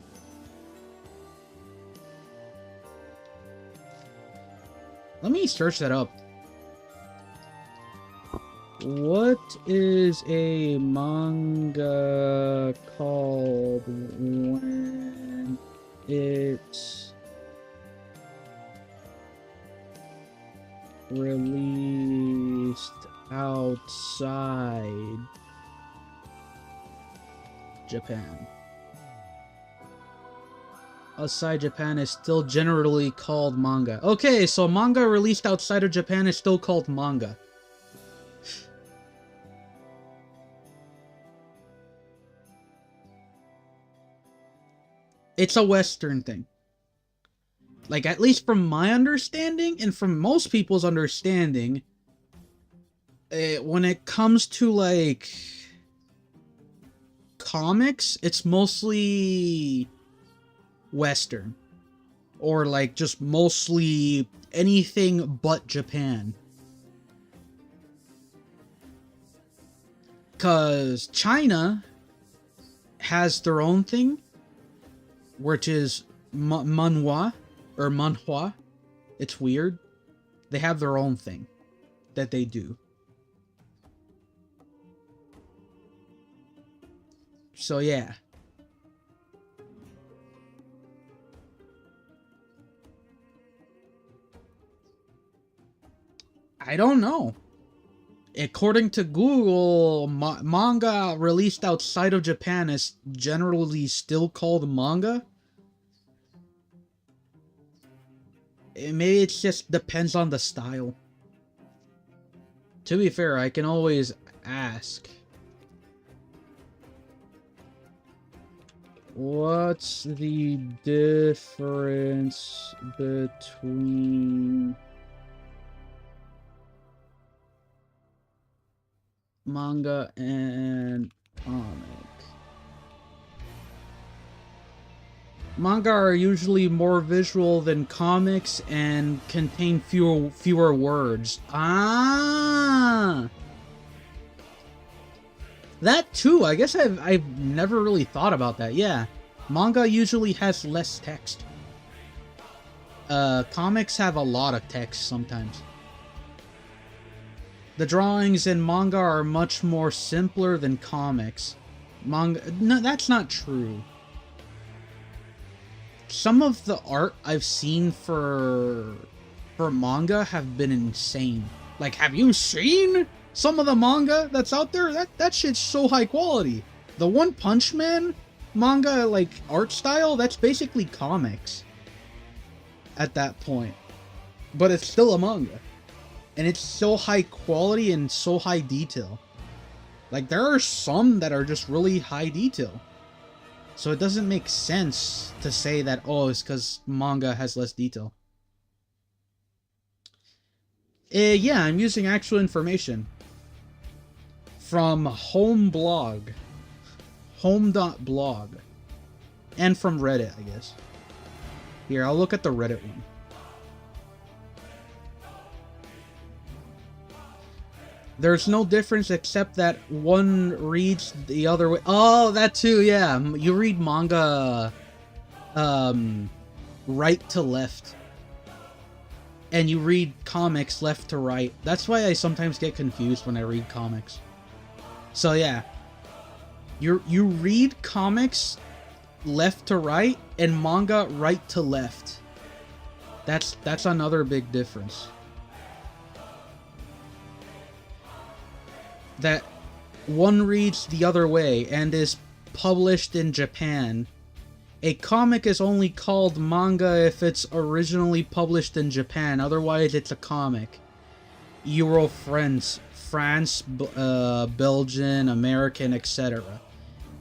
Let me search that up. What is a manga called when it's released outside Japan? Outside Japan is still generally called manga. Okay, so manga released outside of Japan is still called manga. It's a Western thing. Like, at least from my understanding, and from most people's understanding, when it comes to, like, comics, it's mostly Western. Or, like, just mostly anything but Japan. Because China has their own thing, which is manhwa, or manhwa. It's weird. They have their own thing that they do. So yeah. I don't know. According to Google, manga released outside of Japan is generally still called manga. Maybe it just depends on the style. To be fair, I can always ask. What's the difference between manga and comic? Manga are usually more visual than comics and contain fewer words. Ah! That too, I guess I've never really thought about that. Yeah. Manga usually has less text. Comics have a lot of text sometimes. The drawings in manga are much more simpler than comics. No, that's not true. Some of the art I've seen for manga have been insane. Like, have you seen some of the manga that's out there? That shit's so high quality. The One Punch Man manga, like, art style, that's basically comics at that point. But it's still a manga. And it's so high quality and so high detail. Like, there are some that are just really high detail. So it doesn't make sense to say that, oh, it's because manga has less detail. Yeah, I'm using actual information. From home.blog. And from Reddit, I guess. Here, I'll look at the Reddit one. There's no difference except that one reads the other way. Oh, that too, yeah. You read manga right to left. And you read comics left to right. That's why I sometimes get confused when I read comics. So yeah. You read comics left to right and manga right to left. That's another big difference. That one reads the other way and is published in Japan. A comic is only called manga if it's originally published in Japan, otherwise it's a comic. Euro, France, Belgian, American, etc.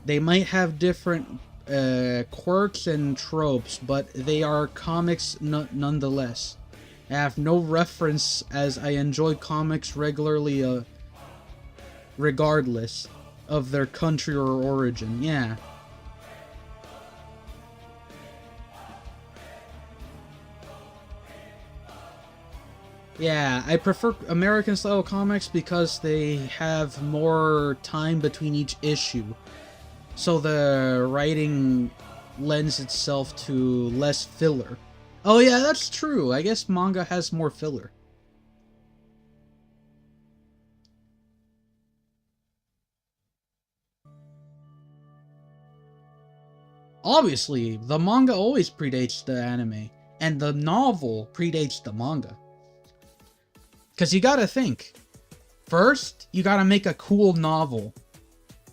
They might have different quirks and tropes, but they are comics nonetheless. I have no reference as I enjoy comics regularly regardless of their country or origin. Yeah. Yeah, I prefer American style comics because they have more time between each issue. So the writing lends itself to less filler. Oh yeah, that's true. I guess manga has more filler. Obviously, the manga always predates the anime, and the novel predates the manga. Because you gotta think, first, you gotta make a cool novel.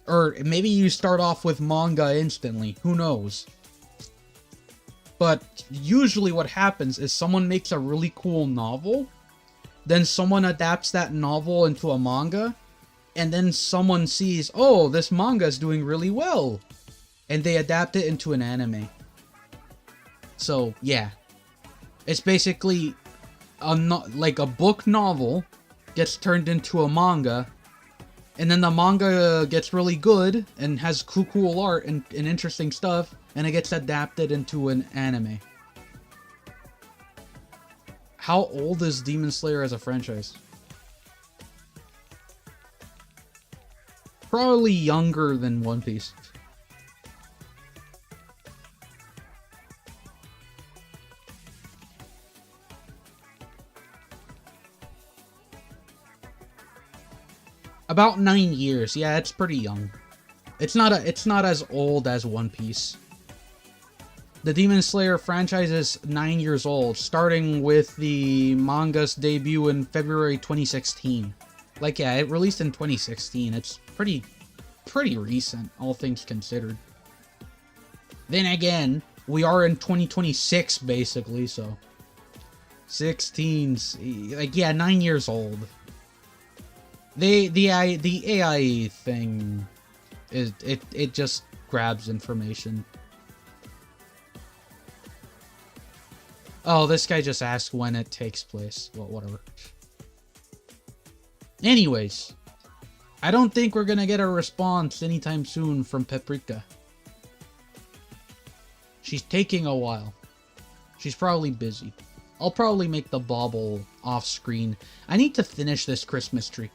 Or maybe you start off with manga instantly, who knows. But usually what happens is someone makes a really cool novel, then someone adapts that novel into a manga, and then someone sees, oh, this manga is doing really well. And they adapt it into an anime. So, yeah. It's basically like a book novel gets turned into a manga, and then the manga gets really good and has cool art and interesting stuff, and it gets adapted into an anime. How old is Demon Slayer as a franchise? Probably younger than One Piece. About 9 years. Yeah, it's pretty young. It's not as old as One Piece. The Demon Slayer franchise is 9 years old, starting with the manga's debut in February 2016. Like, yeah, it released in 2016. It's pretty recent, all things considered. Then again, we are in 2026, basically, so... 16, like, yeah, 9 years old. The AI thing, it just grabs information. Oh, this guy just asked when it takes place. Well, whatever. Anyways, I don't think we're gonna get a response anytime soon from Paprika. She's taking a while. She's probably busy. I'll probably make the bauble off screen. I need to finish this Christmas tree.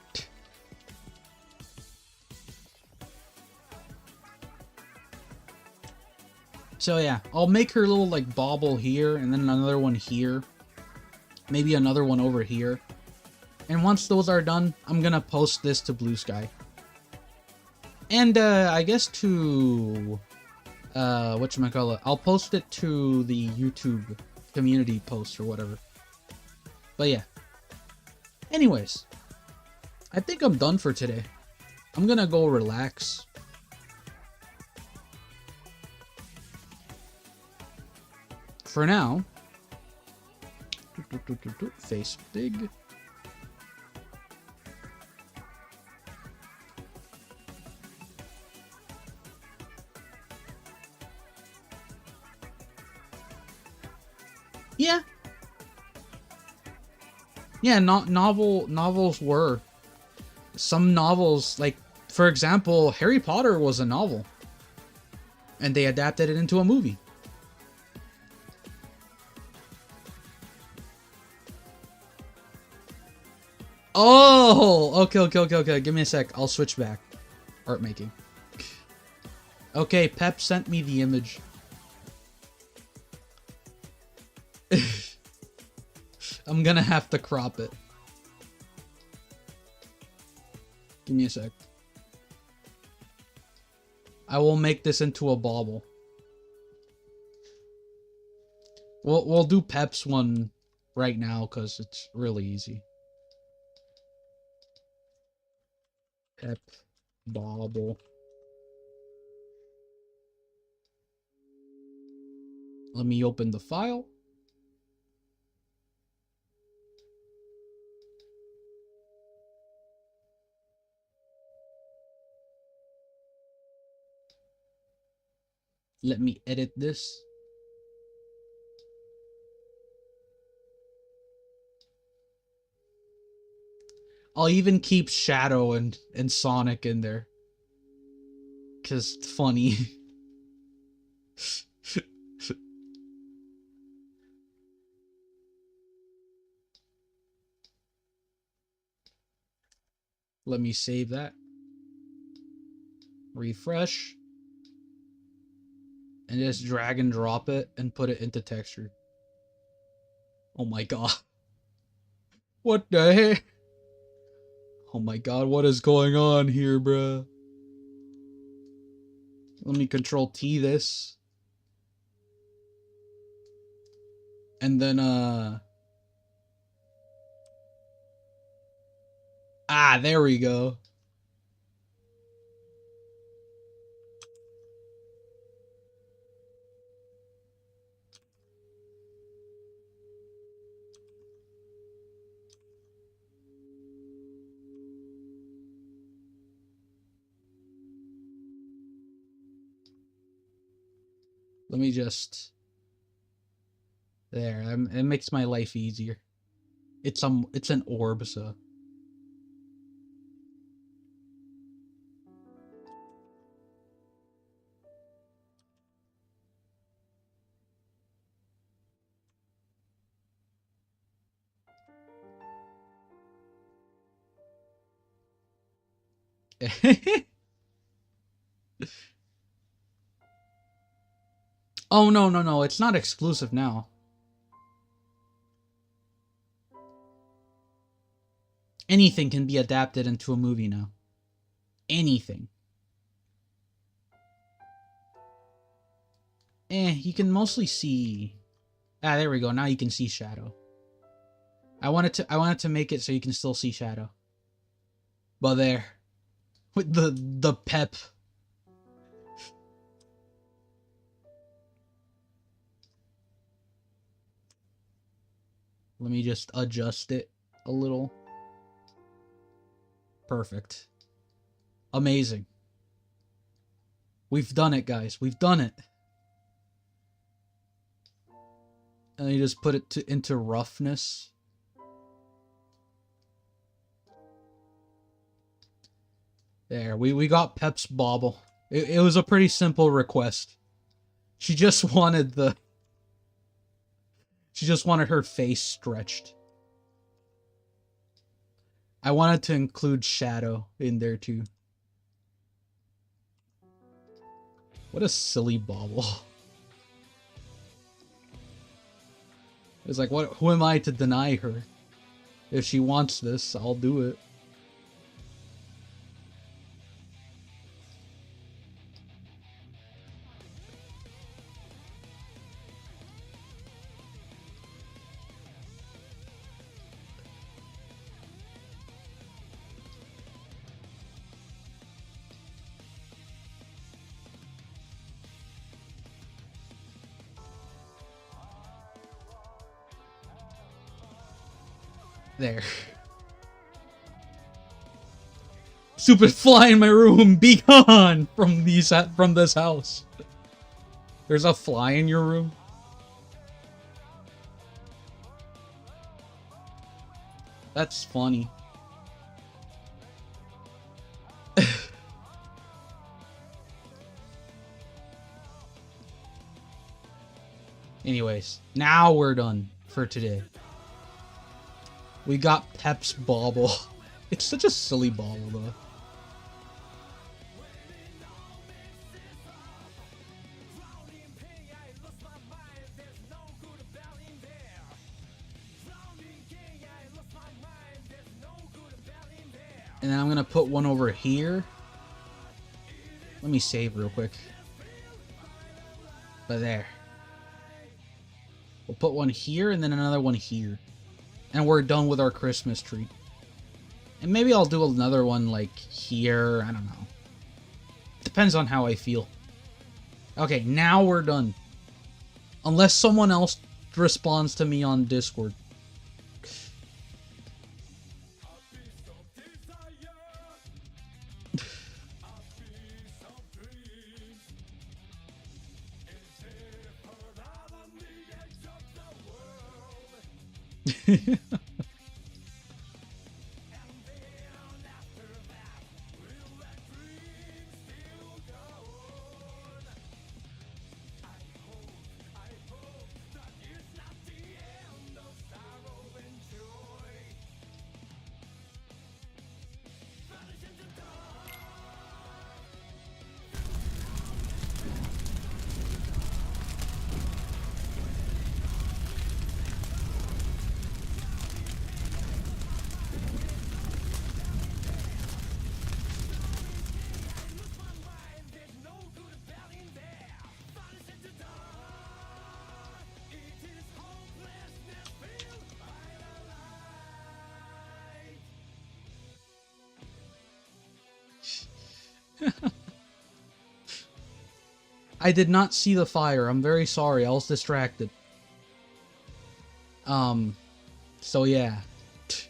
So yeah, I'll make her little like bauble here, and then another one here. Maybe another one over here. And once those are done, I'm gonna post this to Blue Sky. And I guess to whatchamacallit, I'll post it to the YouTube community post or whatever. But yeah. Anyways, I think I'm done for today. I'm gonna go relax. For now, face big. Yeah. Yeah, novels were. Some novels, like, for example, Harry Potter was a novel. And they adapted it into a movie. Oh! Okay. Give me a sec. I'll switch back. Art making. Okay, Pep sent me the image. I'm gonna have to crop it. Give me a sec. I will make this into a bauble. We'll do Pep's one right now because it's really easy. Pep bauble. Let me open the file. Let me edit this. I'll even keep Shadow and Sonic in there. 'Cause it's funny. Let me save that. Refresh. And just drag and drop it and put it into texture. Oh my god. What the heck? Oh my god, what is going on here, bruh? Let me control T this. And then, ah, there we go. Let me just... There, it makes my life easier. It's an orb, so... Oh, no, it's not exclusive now. Anything can be adapted into a movie now. anything. You can mostly see. Ah, there we go. Now you can see shadow. I wanted to make it so you can still see shadow. But there, with the pep. Let me just adjust it a little. Perfect. Amazing. We've done it, guys. We've done it. And you just put it into roughness. There, we got Pep's bauble. It was a pretty simple request. She just wanted her face stretched. I wanted to include shadow in there too. What a silly bauble. It's like, who am I to deny her? If she wants this, I'll do it. There. Stupid fly in my room, be gone from this house. There's a fly in your room? That's funny. Anyways, now we're done for today. We got Pep's bauble. It's such a silly bauble, though. And then I'm gonna put one over here. Let me save real quick. But there. We'll put one here and then another one here. And we're done with our Christmas tree. And maybe I'll do another one like here. I don't know. Depends on how I feel. Okay, now we're done. Unless someone else responds to me on Discord. I did not see the fire. I'm very sorry. I was distracted. So yeah.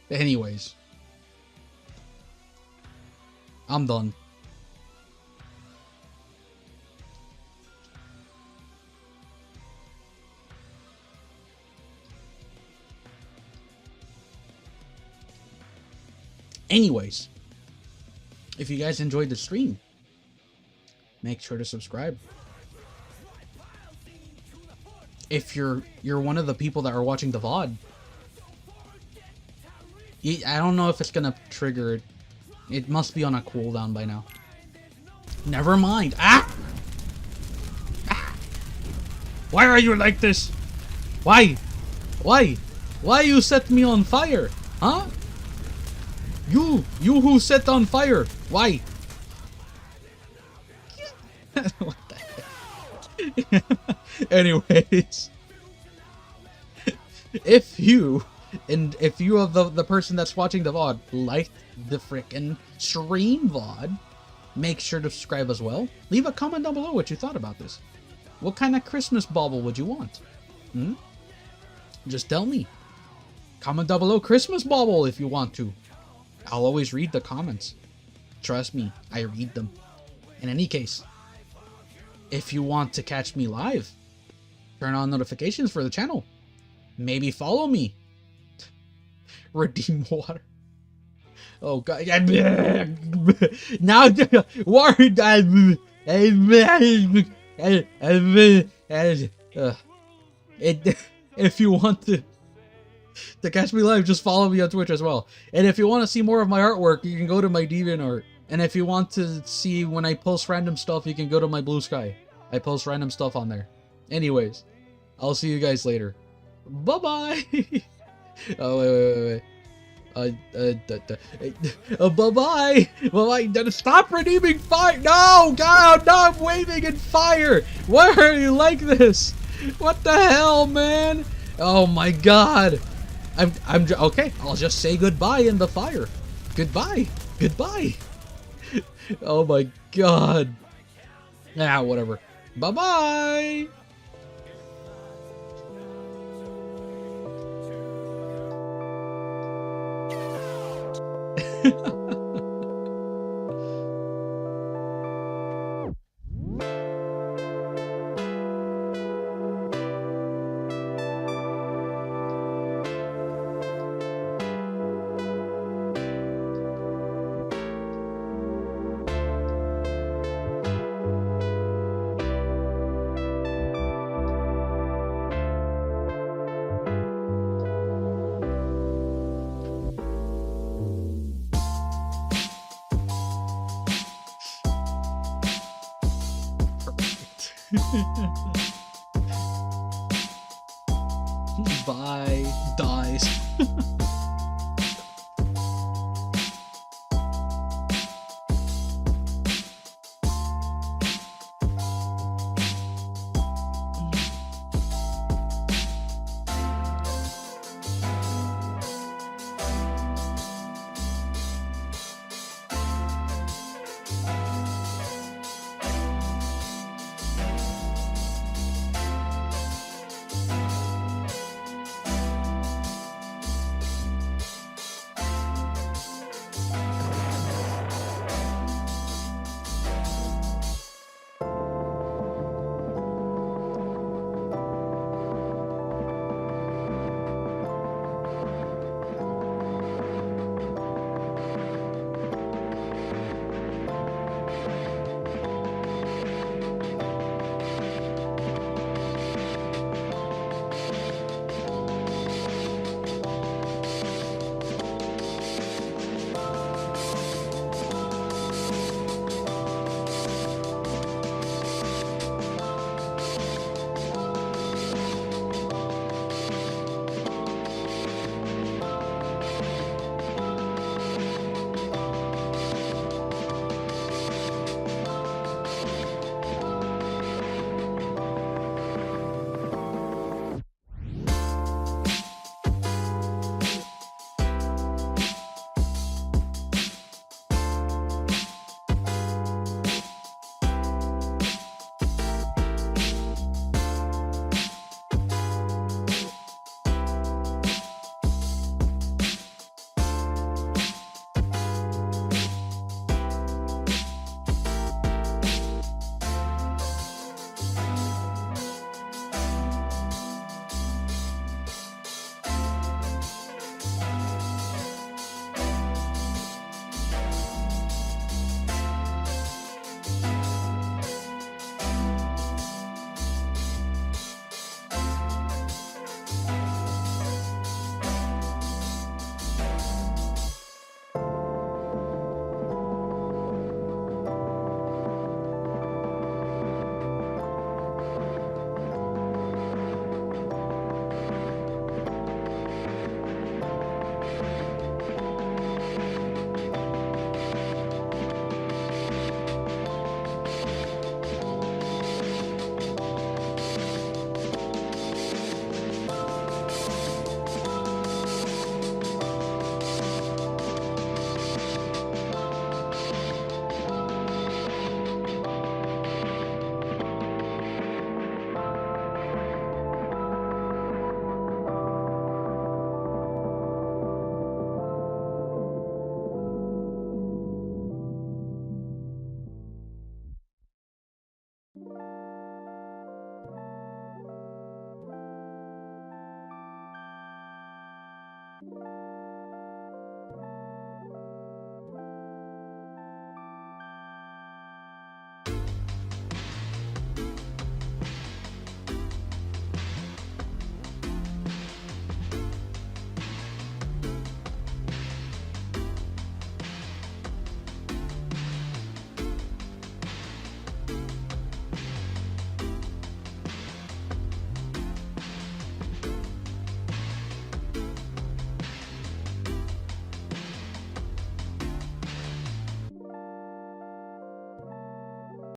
Anyways. I'm done. Anyways. If you guys enjoyed the stream, make sure to subscribe. If you're one of the people that are watching the VOD, I don't know if it's gonna trigger it. It must be on a cooldown by now. Never mind. Ah! Ah! Why are you like this? Why? Why? Why you set me on fire? Huh? You who set on fire. Why? What the heck? Anyways, if you of the person that's watching the VOD liked the frickin' stream VOD, make sure to subscribe as well. Leave a comment down below what you thought about this. What kind of Christmas bauble would you want? Just tell me. Comment down below Christmas bauble if you want to. I'll always read the comments. Trust me, I read them. In any case, if you want to catch me live, turn on notifications for the channel. Maybe follow me. Redeem water. Oh god. Now if you want to catch me live, just follow me on Twitch as well. And if you want to see more of my artwork, you can go to my DeviantArt. And if you want to see when I post random stuff, you can go to my Blue Sky. I post random stuff on there. Anyways, I'll see you guys later. Bye-bye! Oh, wait. Bye-bye! Bye-bye! Stop redeeming fire! No! God, no, I'm waving in fire! Why are you like this? What the hell, man? Oh my god! Okay, I'll just say goodbye in the fire. Goodbye! Goodbye! Oh my god. Ah, whatever. Bye-bye! Bye. Dies.